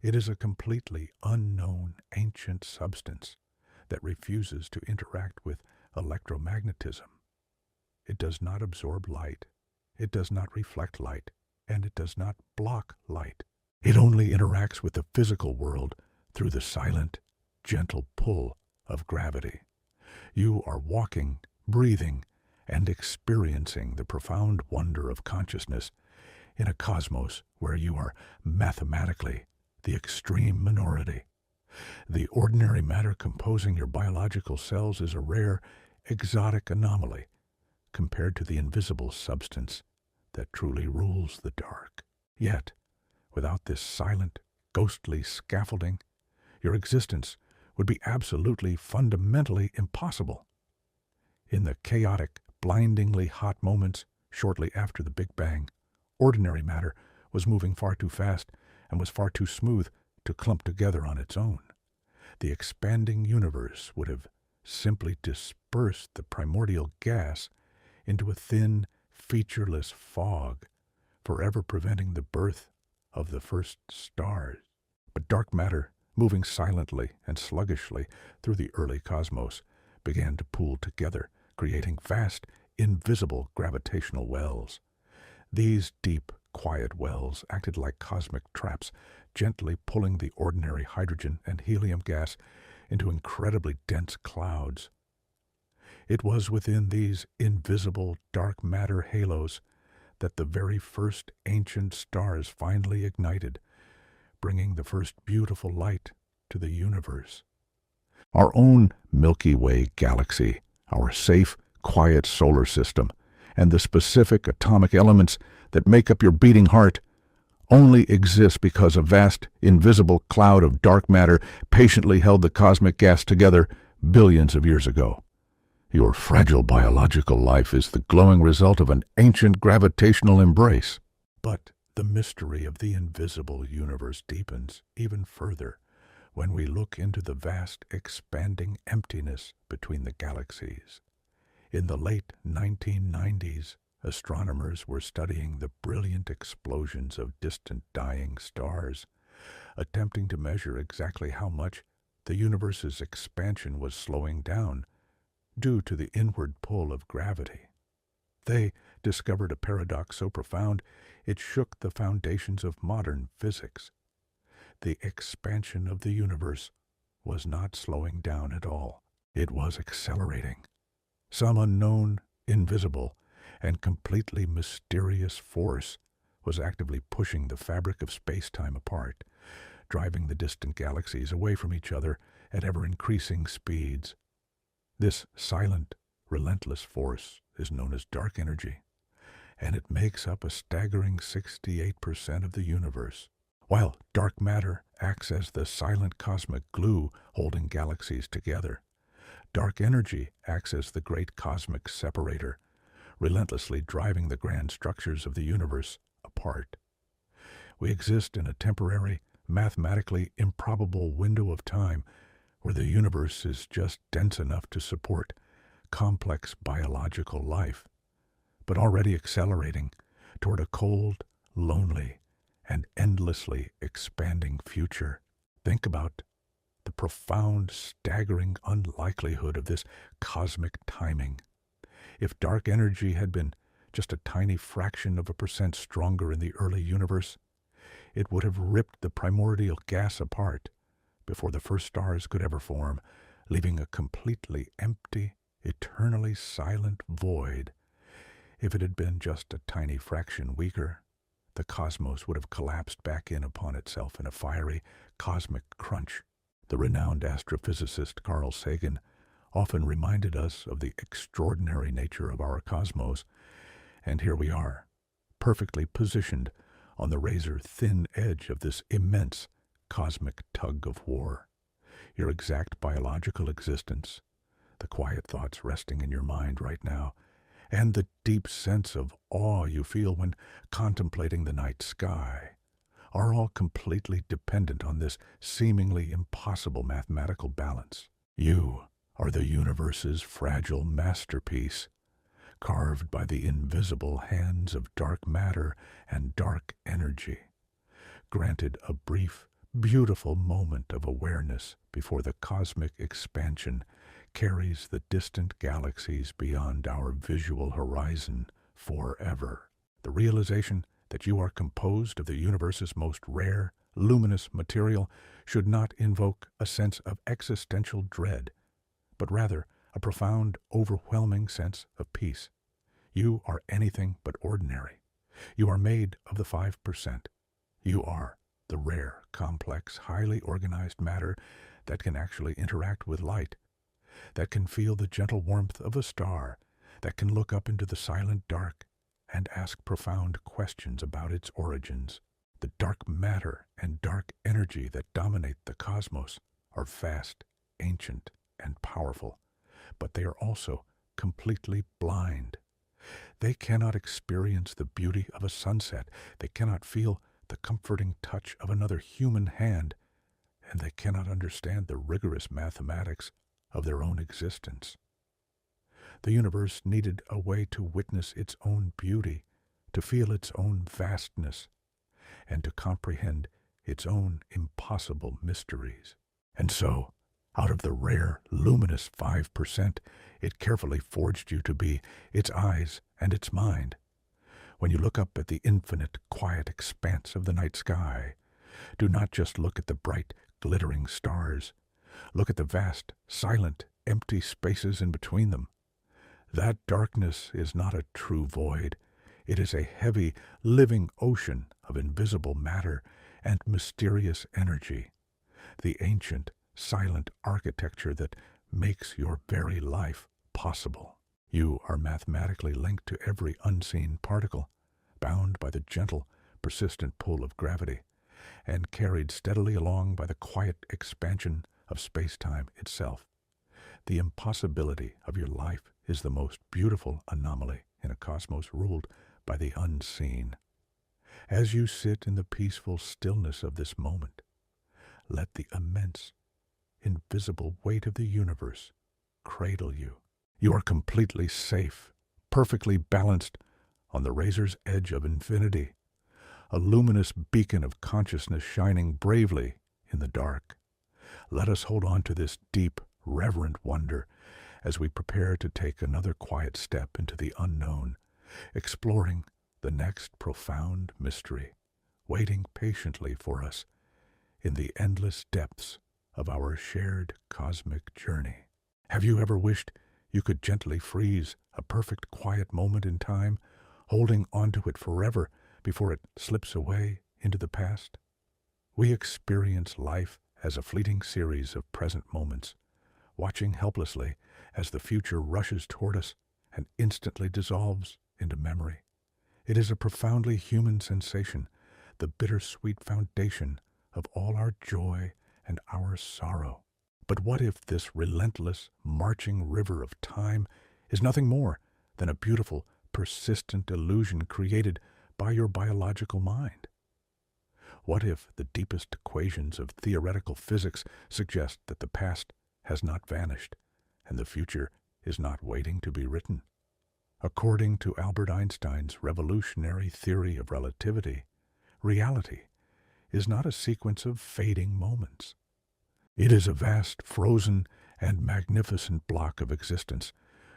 It is a completely unknown ancient substance that refuses to interact with electromagnetism. It does not absorb light, it does not reflect light, and it does not block light. It only interacts with the physical world through the silent, gentle pull of gravity. You are walking, breathing, and experiencing the profound wonder of consciousness in a cosmos where you are mathematically the extreme minority. The ordinary matter composing your biological cells is a rare, exotic anomaly compared to the invisible substance that truly rules the dark. Yet, without this silent, ghostly scaffolding, your existence would be absolutely, fundamentally impossible. In the chaotic, blindingly hot moments shortly after the Big Bang, ordinary matter was moving far too fast and was far too smooth to clump together on its own. The expanding universe would have simply dispersed the primordial gas into a thin, featureless fog, forever preventing the birth of the first stars. But dark matter, moving silently and sluggishly through the early cosmos, began to pool together, creating vast, invisible gravitational wells. These deep, quiet wells acted like cosmic traps, gently pulling the ordinary hydrogen and helium gas into incredibly dense clouds. It was within these invisible dark matter halos that the very first ancient stars finally ignited, bringing the first beautiful light to the universe. Our own Milky Way galaxy, our safe, quiet solar system, and the specific atomic elements that make up your beating heart only exist because a vast, invisible cloud of dark matter patiently held the cosmic gas together billions of years ago. Your fragile biological life is the glowing result of an ancient gravitational embrace. But the mystery of the invisible universe deepens even further when we look into the vast, expanding emptiness between the galaxies. In the late 1990s, astronomers were studying the brilliant explosions of distant dying stars, attempting to measure exactly how much the universe's expansion was slowing down due to the inward pull of gravity. They discovered a paradox so profound it shook the foundations of modern physics. The expansion of the universe was not slowing down at all. It was accelerating. Some unknown, invisible, and completely mysterious force was actively pushing the fabric of space-time apart, driving the distant galaxies away from each other at ever-increasing speeds. This silent, relentless force is known as dark energy, and it makes up a staggering 68% of the universe. While dark matter acts as the silent cosmic glue holding galaxies together, dark energy acts as the great cosmic separator, relentlessly driving the grand structures of the universe apart. We exist in a temporary, mathematically improbable window of time where the universe is just dense enough to support complex biological life, but already accelerating toward a cold, lonely, and endlessly expanding future. Think about the profound, staggering unlikelihood of this cosmic timing. If dark energy had been just a tiny fraction of a percent stronger in the early universe, it would have ripped the primordial gas apart before the first stars could ever form, leaving a completely empty, eternally silent void. If it had been just a tiny fraction weaker, the cosmos would have collapsed back in upon itself in a fiery, cosmic crunch. The renowned astrophysicist Carl Sagan often reminded us of the extraordinary nature of our cosmos, and here we are, perfectly positioned on the razor-thin edge of this immense cosmic tug-of-war. Your exact biological existence, the quiet thoughts resting in your mind right now, and the deep sense of awe you feel when contemplating the night sky, are all completely dependent on this seemingly impossible mathematical balance. You are the universe's fragile masterpiece, carved by the invisible hands of dark matter and dark energy, granted a brief, beautiful moment of awareness before the cosmic expansion carries the distant galaxies beyond our visual horizon forever. The realization that you are composed of the universe's most rare, luminous material should not invoke a sense of existential dread, but rather a profound, overwhelming sense of peace. You are anything but ordinary. You are made of the 5%. You are the rare, complex, highly organized matter that can actually interact with light, that can feel the gentle warmth of a star, that can look up into the silent dark and ask profound questions about its origins. The dark matter and dark energy that dominate the cosmos are vast, ancient, and powerful, but they are also completely blind. They cannot experience the beauty of a sunset. They cannot feel the comforting touch of another human hand, and they cannot understand the rigorous mathematics of their own existence. The universe needed a way to witness its own beauty, to feel its own vastness, and to comprehend its own impossible mysteries. And so, out of the rare, luminous 5%, it carefully forged you to be its eyes and its mind. When you look up at the infinite, quiet expanse of the night sky, do not just look at the bright, glittering stars. Look at the vast, silent, empty spaces in between them. That darkness is not a true void. It is a heavy, living ocean of invisible matter and mysterious energy, the ancient, silent architecture that makes your very life possible. You are mathematically linked to every unseen particle, bound by the gentle, persistent pull of gravity, and carried steadily along by the quiet expansion of space-time itself. The impossibility of your life is the most beautiful anomaly in a cosmos ruled by the unseen. As you sit in the peaceful stillness of this moment, let the immense, invisible weight of the universe cradle you. You are completely safe, perfectly balanced on the razor's edge of infinity, a luminous beacon of consciousness shining bravely in the dark. Let us hold on to this deep, reverent wonder as we prepare to take another quiet step into the unknown, exploring the next profound mystery, waiting patiently for us in the endless depths of our shared cosmic journey. Have you ever wished you could gently freeze a perfect quiet moment in time, holding onto it forever before it slips away into the past? We experience life as a fleeting series of present moments, watching helplessly as the future rushes toward us and instantly dissolves into memory. It is a profoundly human sensation, the bittersweet foundation of all our joy and our sorrow. But what if this relentless, marching river of time is nothing more than a beautiful, persistent illusion created by your biological mind? What if the deepest equations of theoretical physics suggest that the past has not vanished and the future is not waiting to be written? According to Albert Einstein's revolutionary theory of relativity, reality is not a sequence of fading moments. It is a vast, frozen, and magnificent block of existence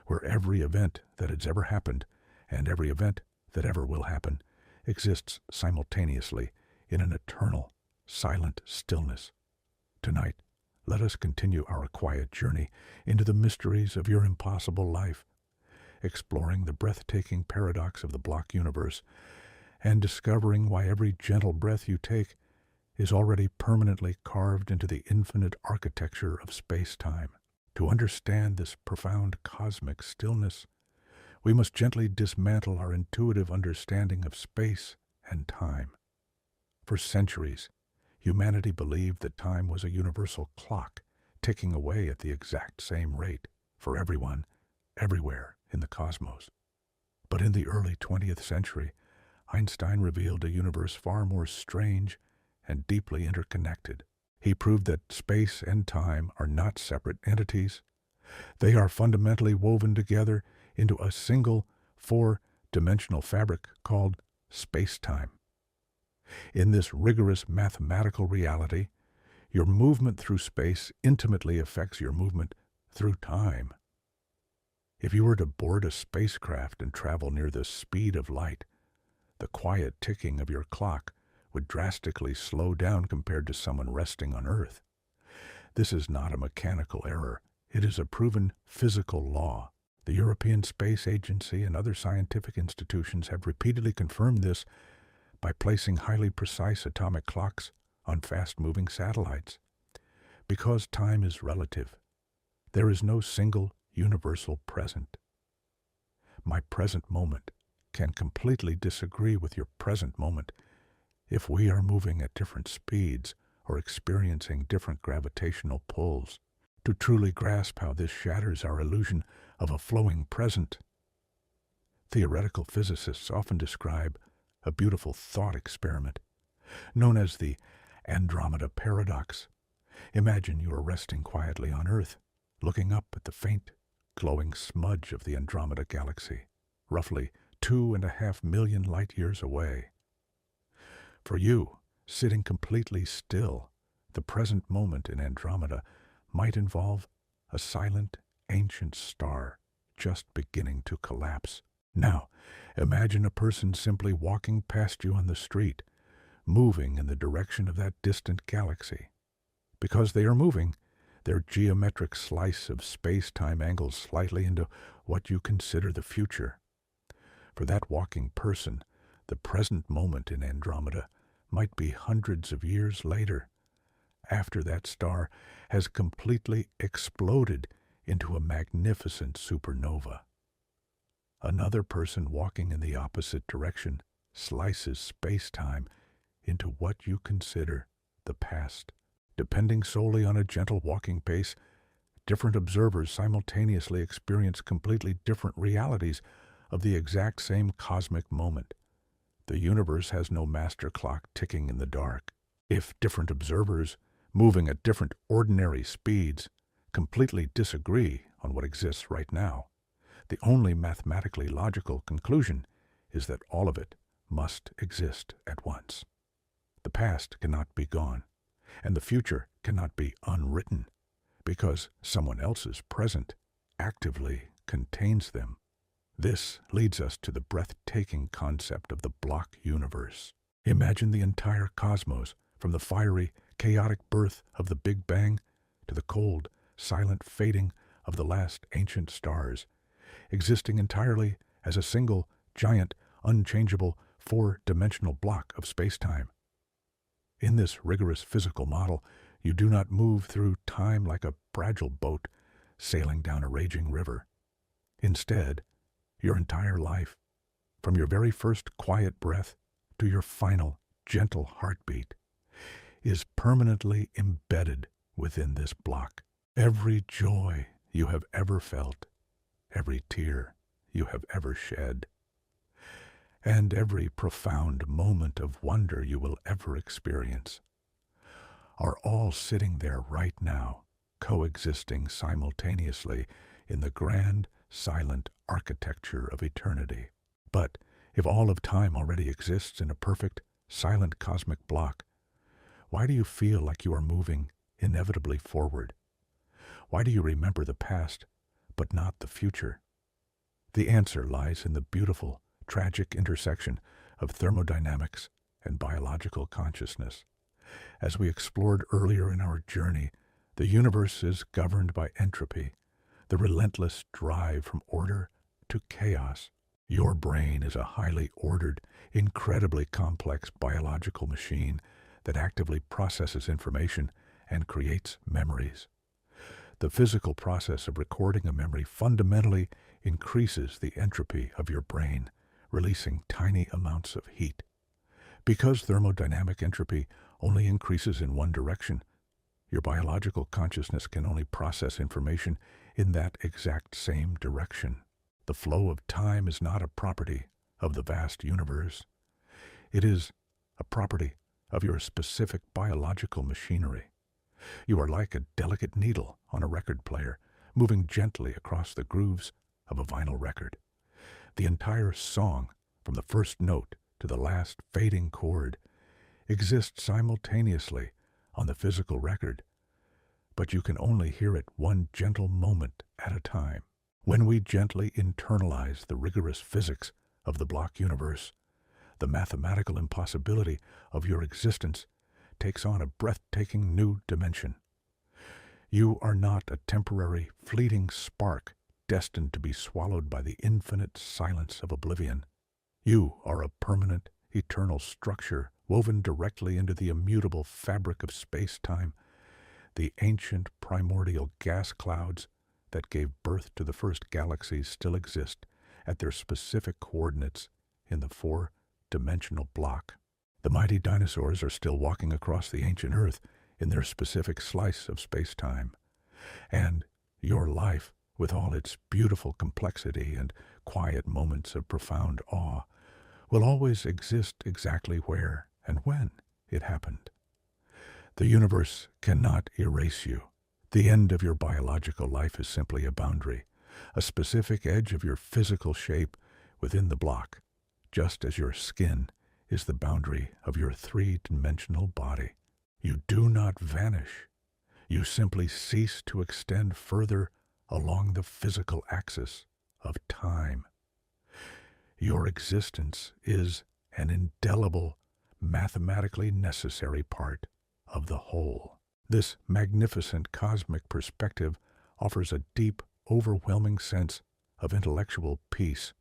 where every event that has ever happened and every event that ever will happen exists simultaneously in an eternal, silent stillness. Tonight, let us continue our quiet journey into the mysteries of your impossible life, exploring the breathtaking paradox of the block universe and discovering why every gentle breath you take is already permanently carved into the infinite architecture of space-time. To understand this profound cosmic stillness, we must gently dismantle our intuitive understanding of space and time. For centuries, humanity believed that time was a universal clock, ticking away at the exact same rate for everyone, everywhere in the cosmos. But in the early 20th century, Einstein revealed a universe far more strange and deeply interconnected. He proved that space and time are not separate entities. They are fundamentally woven together into a single, four-dimensional fabric called space-time. In this rigorous mathematical reality, your movement through space intimately affects your movement through time. If you were to board a spacecraft and travel near the speed of light, the quiet ticking of your clock would drastically slow down compared to someone resting on Earth. This is not a mechanical error. It is a proven physical law. The European Space Agency and other scientific institutions have repeatedly confirmed this by placing highly precise atomic clocks on fast-moving satellites. Because time is relative, there is no single universal present. My present moment can completely disagree with your present moment if we are moving at different speeds or experiencing different gravitational pulls. To truly grasp how this shatters our illusion of a flowing present, theoretical physicists often describe a beautiful thought experiment known as the Andromeda paradox. Imagine you are resting quietly on Earth, looking up at the faint, glowing smudge of the Andromeda galaxy, roughly 2.5 million light-years away. For you, sitting completely still, the present moment in Andromeda might involve a silent, ancient star just beginning to collapse. Now, imagine a person simply walking past you on the street, moving in the direction of that distant galaxy. Because they are moving, their geometric slice of space-time angles slightly into what you consider the future. For that walking person, the present moment in Andromeda might be hundreds of years later, after that star has completely exploded into a magnificent supernova. Another person walking in the opposite direction slices space-time into what you consider the past. Depending solely on a gentle walking pace, different observers simultaneously experience completely different realities of the exact same cosmic moment. The universe has no master clock ticking in the dark. If different observers, moving at different ordinary speeds, completely disagree on what exists right now, the only mathematically logical conclusion is that all of it must exist at once. The past cannot be gone, and the future cannot be unwritten, because someone else's present actively contains them. This leads us to the breathtaking concept of the block universe. Imagine the entire cosmos, from the fiery, chaotic birth of the Big Bang to the cold, silent fading of the last ancient stars, existing entirely as a single, giant, unchangeable, four-dimensional block of space-time. In this rigorous physical model, you do not move through time like a fragile boat sailing down a raging river. Instead, your entire life, from your very first quiet breath to your final gentle heartbeat, is permanently embedded within this block. Every joy you have ever felt, every tear you have ever shed, and every profound moment of wonder you will ever experience are all sitting there right now, coexisting simultaneously in the grand, silent architecture of eternity. But if all of time already exists in a perfect, silent cosmic block, why do you feel like you are moving inevitably forward? Why do you remember the past, but not the future? The answer lies in the beautiful, tragic intersection of thermodynamics and biological consciousness. As we explored earlier in our journey, the universe is governed by entropy, the relentless drive from order to chaos. Your brain is a highly ordered, incredibly complex biological machine that actively processes information and creates memories. The physical process of recording a memory fundamentally increases the entropy of your brain, releasing tiny amounts of heat. Because thermodynamic entropy only increases in one direction, your biological consciousness can only process information in that exact same direction. The flow of time is not a property of the vast universe. It is a property of your specific biological machinery. You are like a delicate needle on a record player, moving gently across the grooves of a vinyl record. The entire song, from the first note to the last fading chord, exists simultaneously on the physical record, but you can only hear it one gentle moment at a time. When we gently internalize the rigorous physics of the block universe, the mathematical impossibility of your existence takes on a breathtaking new dimension. You are not a temporary, fleeting spark destined to be swallowed by the infinite silence of oblivion. You are a permanent, eternal structure woven directly into the immutable fabric of space-time. The ancient primordial gas clouds that gave birth to the first galaxies still exist at their specific coordinates in the four-dimensional block. The mighty dinosaurs are still walking across the ancient Earth in their specific slice of space-time. And your life, with all its beautiful complexity and quiet moments of profound awe, will always exist exactly where and when it happened. The universe cannot erase you. The end of your biological life is simply a boundary, a specific edge of your physical shape within the block, just as your skin is the boundary of your three-dimensional body. You do not vanish. You simply cease to extend further along the physical axis of time. Your existence is an indelible, mathematically necessary part of the whole. This magnificent cosmic perspective offers a deep, overwhelming sense of intellectual peace.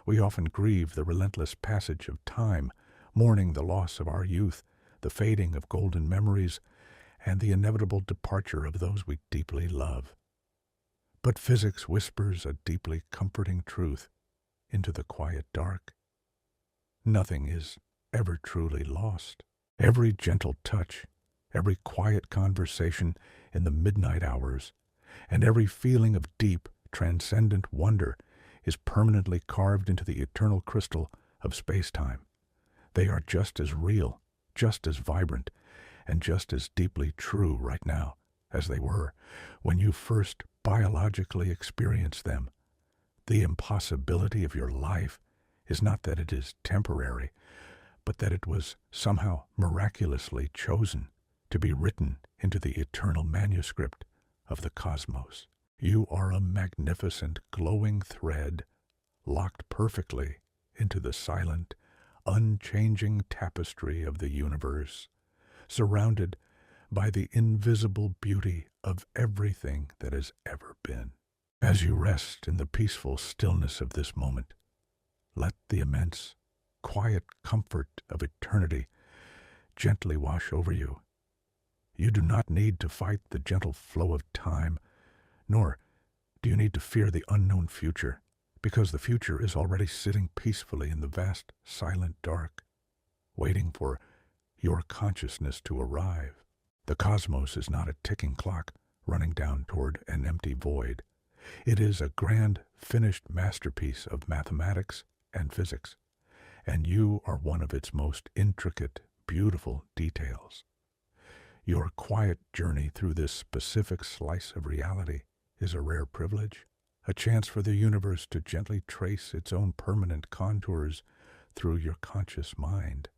We often grieve the relentless passage of time, mourning the loss of our youth, the fading of golden memories, and the inevitable departure of those we deeply love. But physics whispers a deeply comforting truth into the quiet dark. Nothing is ever truly lost. Every gentle touch, every quiet conversation in the midnight hours, and every feeling of deep, transcendent wonder is permanently carved into the eternal crystal of space-time. They are just as real, just as vibrant, and just as deeply true right now as they were when you first biologically experienced them. The impossibility of your life is not that it is temporary, but that it was somehow miraculously chosen to be written into the eternal manuscript of the cosmos. You are a magnificent, glowing thread, locked perfectly into the silent, unchanging tapestry of the universe, surrounded by the invisible beauty of everything that has ever been. As you rest in the peaceful stillness of this moment, let the immense, quiet comfort of eternity gently wash over you. You do not need to fight the gentle flow of time, nor do you need to fear the unknown future. because the future is already sitting peacefully in the vast, silent dark, waiting for your consciousness to arrive. The cosmos is not a ticking clock running down toward an empty void. It is a grand, finished masterpiece of mathematics and physics, and you are one of its most intricate, beautiful details. Your quiet journey through this specific slice of reality is a rare privilege, a chance for the universe to gently trace its own permanent contours through your conscious mind.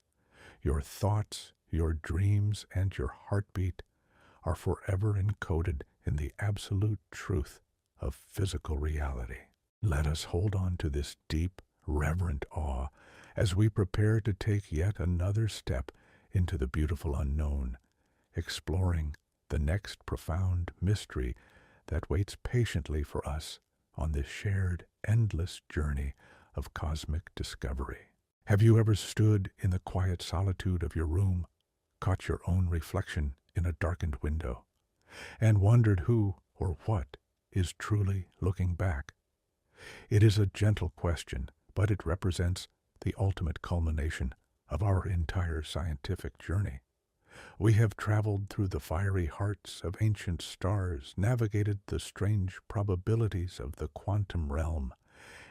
Your thoughts, your dreams, and your heartbeat are forever encoded in the absolute truth of physical reality. Let us hold on to this deep, reverent awe as we prepare to take yet another step into the beautiful unknown, exploring the next profound mystery that waits patiently for us on this shared, endless journey of cosmic discovery. Have you ever stood in the quiet solitude of your room, caught your own reflection in a darkened window, and wondered who or what is truly looking back? It is a gentle question, but it represents the ultimate culmination of our entire scientific journey. We have traveled through the fiery hearts of ancient stars, navigated the strange probabilities of the quantum realm,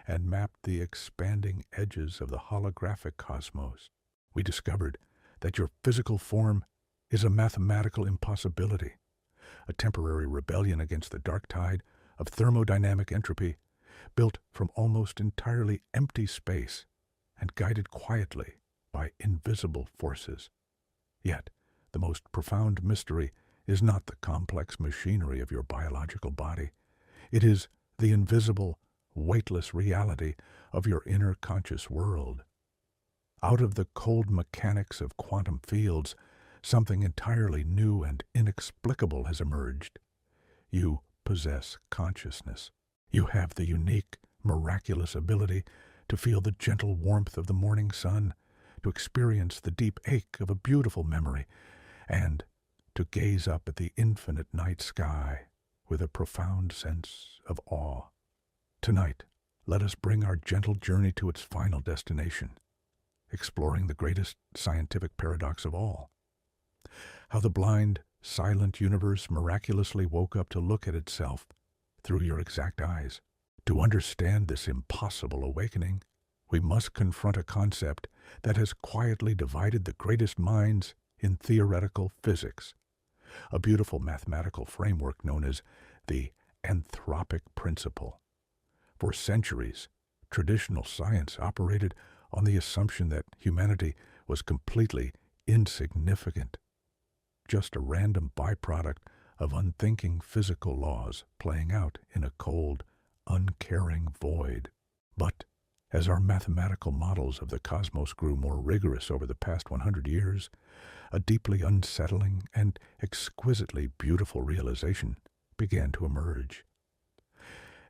and mapped the expanding edges of the holographic cosmos. We discovered that your physical form is a mathematical impossibility, a temporary rebellion against the dark tide of thermodynamic entropy, built from almost entirely empty space and guided quietly by invisible forces. Yet, the most profound mystery is not the complex machinery of your biological body. It is the invisible, weightless reality of your inner conscious world. Out of the cold mechanics of quantum fields, something entirely new and inexplicable has emerged. You possess consciousness. You have the unique, miraculous ability to feel the gentle warmth of the morning sun, to experience the deep ache of a beautiful memory, and to gaze up at the infinite night sky with a profound sense of awe. Tonight, let us bring our gentle journey to its final destination, exploring the greatest scientific paradox of all: how the blind, silent universe miraculously woke up to look at itself through your exact eyes. To understand this impossible awakening, we must confront a concept that has quietly divided the greatest minds in theoretical physics, a beautiful mathematical framework known as the anthropic principle. For centuries, traditional science operated on the assumption that humanity was completely insignificant, just a random byproduct of unthinking physical laws playing out in a cold, uncaring void. But as our mathematical models of the cosmos grew more rigorous over the past 100 years, a deeply unsettling and exquisitely beautiful realization began to emerge.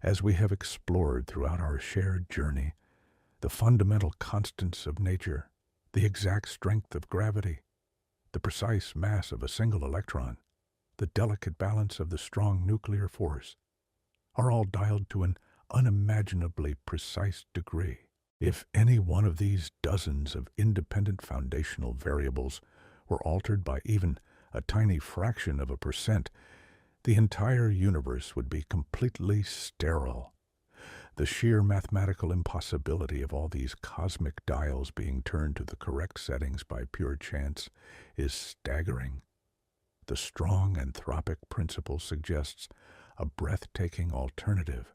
As we have explored throughout our shared journey, the fundamental constants of nature, the exact strength of gravity, the precise mass of a single electron, the delicate balance of the strong nuclear force, are all dialed to an unimaginably precise degree. If any one of these dozens of independent foundational variables were altered by even a tiny fraction of a percent, the entire universe would be completely sterile. The sheer mathematical impossibility of all these cosmic dials being turned to the correct settings by pure chance is staggering. The strong anthropic principle suggests a breathtaking alternative.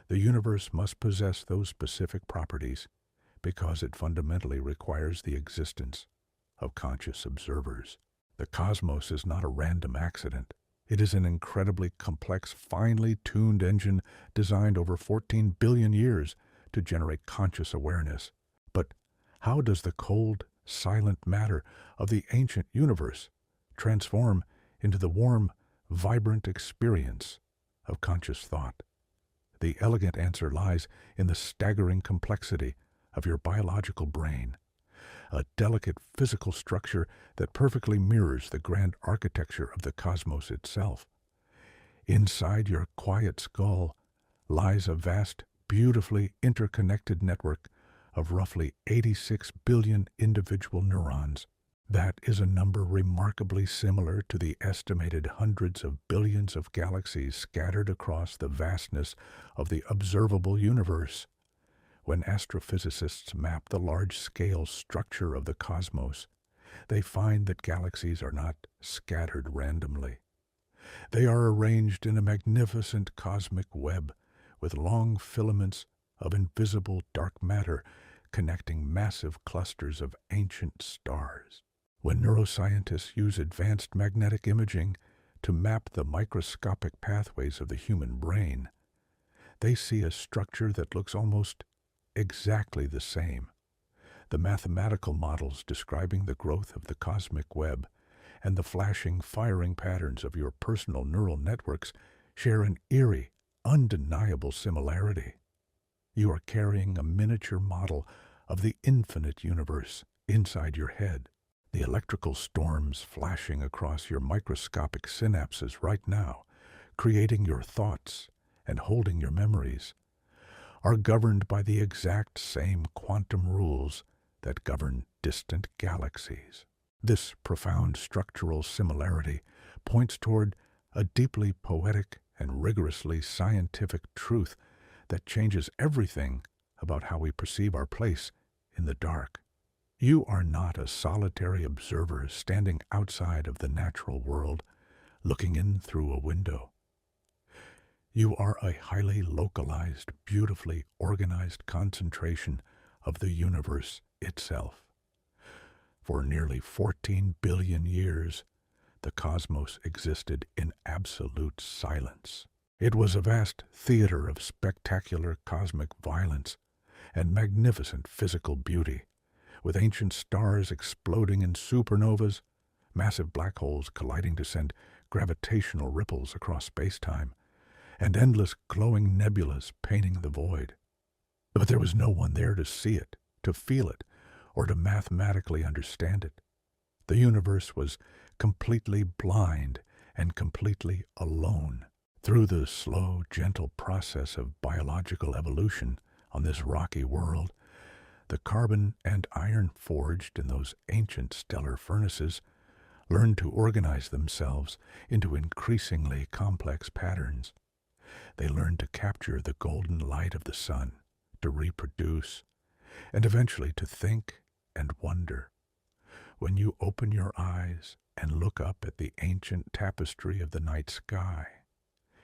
The universe must possess those specific properties because it fundamentally requires the existence of conscious observers. The cosmos is not a random accident. It is an incredibly complex, finely tuned engine designed over 14 billion years to generate conscious awareness. But how does the cold, silent matter of the ancient universe transform into the warm, vibrant experience of conscious thought? The elegant answer lies in the staggering complexity of your biological brain, a delicate physical structure that perfectly mirrors the grand architecture of the cosmos itself. Inside your quiet skull lies a vast beautifully interconnected network of roughly 86 billion individual neurons. That is a number remarkably similar to the estimated hundreds of billions of galaxies scattered across the vastness of the observable universe. When astrophysicists map the large-scale structure of the cosmos, they find that galaxies are not scattered randomly. They are arranged in a magnificent cosmic web with long filaments of invisible dark matter connecting massive clusters of ancient stars. When neuroscientists use advanced magnetic imaging to map the microscopic pathways of the human brain, they see a structure that looks almost exactly the same. The mathematical models describing the growth of the cosmic web and the flashing, firing patterns of your personal neural networks share an eerie, undeniable similarity. You are carrying a miniature model of the infinite universe inside your head. The electrical storms flashing across your microscopic synapses right now, creating your thoughts and holding your memories, are governed by the exact same quantum rules that govern distant galaxies. This profound structural similarity points toward a deeply poetic and rigorously scientific truth that changes everything about how we perceive our place in the dark. You are not a solitary observer standing outside of the natural world, looking in through a window. You are a highly localized, beautifully organized concentration of the universe itself. For nearly 14 billion years, the cosmos existed in absolute silence. It was a vast theater of spectacular cosmic violence and magnificent physical beauty, with ancient stars exploding in supernovas, massive black holes colliding to send gravitational ripples across space-time, and endless glowing nebulas painting the void. But there was no one there to see it, to feel it, or to mathematically understand it. The universe was completely blind and completely alone. Through the slow, gentle process of biological evolution on this rocky world, the carbon and iron forged in those ancient stellar furnaces learned to organize themselves into increasingly complex patterns. They learned to capture the golden light of the sun, to reproduce, and eventually to think and wonder. When you open your eyes and look up at the ancient tapestry of the night sky,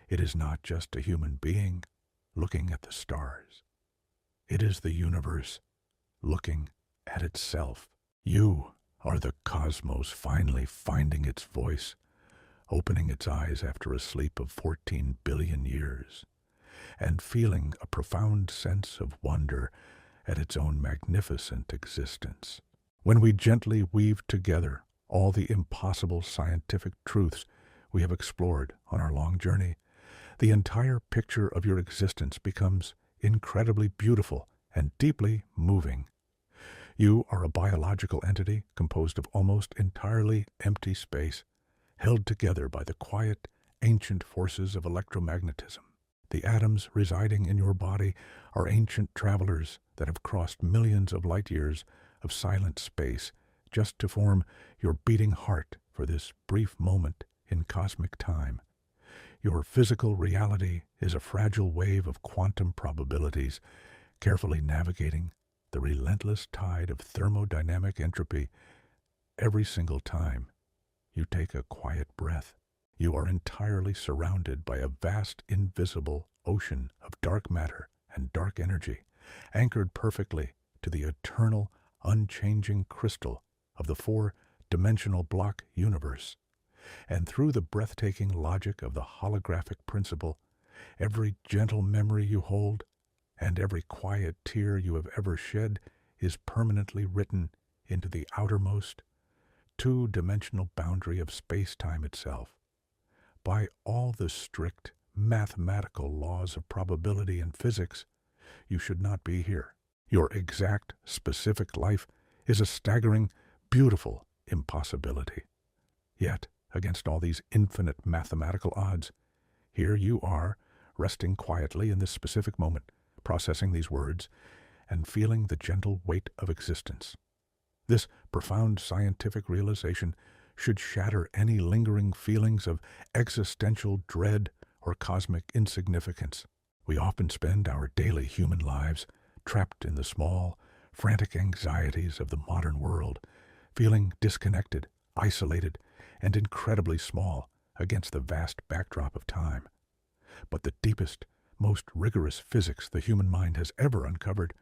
it is not just a human being looking at the stars. It is the universe looking at itself. You are the cosmos finally finding its voice, opening its eyes after a sleep of 14 billion years, and feeling a profound sense of wonder at its own magnificent existence. When we gently weave together all the impossible scientific truths we have explored on our long journey, the entire picture of your existence becomes incredibly beautiful and deeply moving. You are a biological entity composed of almost entirely empty space, held together by the quiet, ancient forces of electromagnetism. The atoms residing in your body are ancient travelers that have crossed millions of light years of silent space just to form your beating heart for this brief moment in cosmic time. Your physical reality is a fragile wave of quantum probabilities, carefully navigating the relentless tide of thermodynamic entropy every single time you take a quiet breath. You are entirely surrounded by a vast invisible ocean of dark matter and dark energy, anchored perfectly to the eternal, unchanging crystal of the four-dimensional block universe. And through the breathtaking logic of the holographic principle, every gentle memory you hold and every quiet tear you have ever shed is permanently written into the outermost, two-dimensional boundary of space-time itself. By all the strict mathematical laws of probability and physics, you should not be here. Your exact, specific life is a staggering, beautiful impossibility. Yet, against all these infinite mathematical odds, here you are, resting quietly in this specific moment, processing these words and feeling the gentle weight of existence. This profound scientific realization should shatter any lingering feelings of existential dread or cosmic insignificance. We often spend our daily human lives trapped in the small, frantic anxieties of the modern world, feeling disconnected, isolated, and incredibly small against the vast backdrop of time. But the deepest, most rigorous physics the human mind has ever uncovered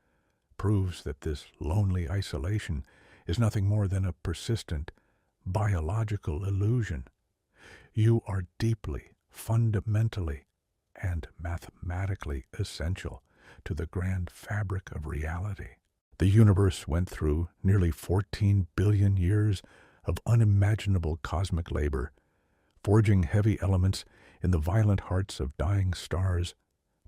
proves that this lonely isolation is nothing more than a persistent, biological illusion. You are deeply, fundamentally, and mathematically essential to the grand fabric of reality. The universe went through nearly 14 billion years of unimaginable cosmic labor, forging heavy elements in the violent hearts of dying stars,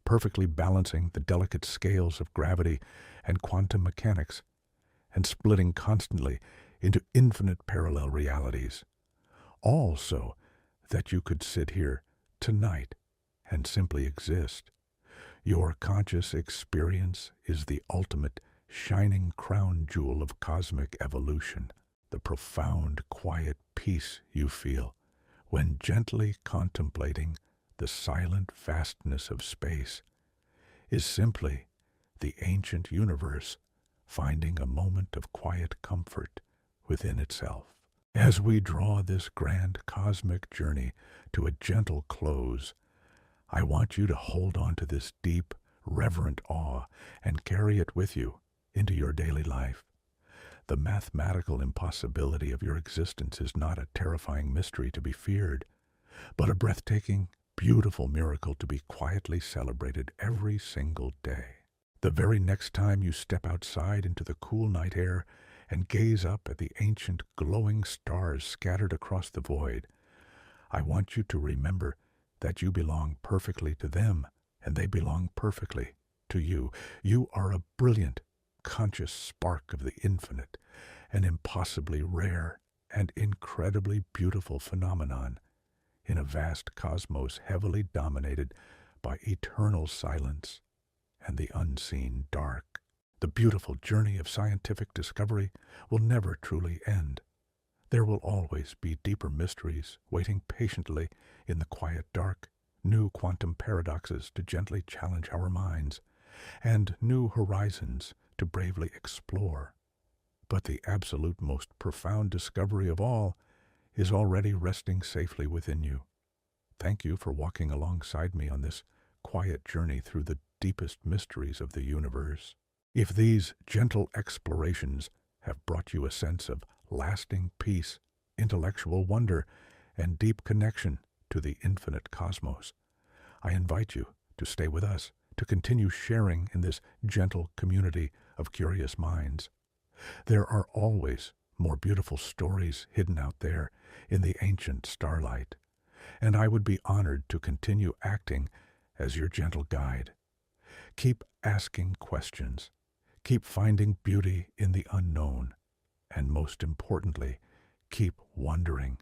perfectly balancing the delicate scales of gravity and quantum mechanics, and splitting constantly into infinite parallel realities, all so that you could sit here tonight and simply exist. Your conscious experience is the ultimate shining crown jewel of cosmic evolution. The profound, quiet peace you feel when gently contemplating the silent vastness of space is simply the ancient universe finding a moment of quiet comfort within itself. As we draw this grand cosmic journey to a gentle close, I want you to hold on to this deep, reverent awe and carry it with you into your daily life. The mathematical impossibility of your existence is not a terrifying mystery to be feared, but a breathtaking, beautiful miracle to be quietly celebrated every single day. The very next time you step outside into the cool night air and gaze up at the ancient glowing stars scattered across the void, I want you to remember that you belong perfectly to them and they belong perfectly to you. You are a brilliant, conscious spark of the infinite, an impossibly rare and incredibly beautiful phenomenon in a vast cosmos heavily dominated by eternal silence and the unseen dark. The beautiful journey of scientific discovery will never truly end. There will always be deeper mysteries waiting patiently in the quiet dark, new quantum paradoxes to gently challenge our minds, and new horizons to bravely explore. But the absolute most profound discovery of all is already resting safely within you. Thank you for walking alongside me on this quiet journey through the deepest mysteries of the universe. If these gentle explorations have brought you a sense of lasting peace, intellectual wonder, and deep connection to the infinite cosmos, I invite you to stay with us, to continue sharing in this gentle community of curious minds. There are always more beautiful stories hidden out there in the ancient starlight, and I would be honored to continue acting as your gentle guide. Keep asking questions, keep finding beauty in the unknown, and most importantly, keep wondering.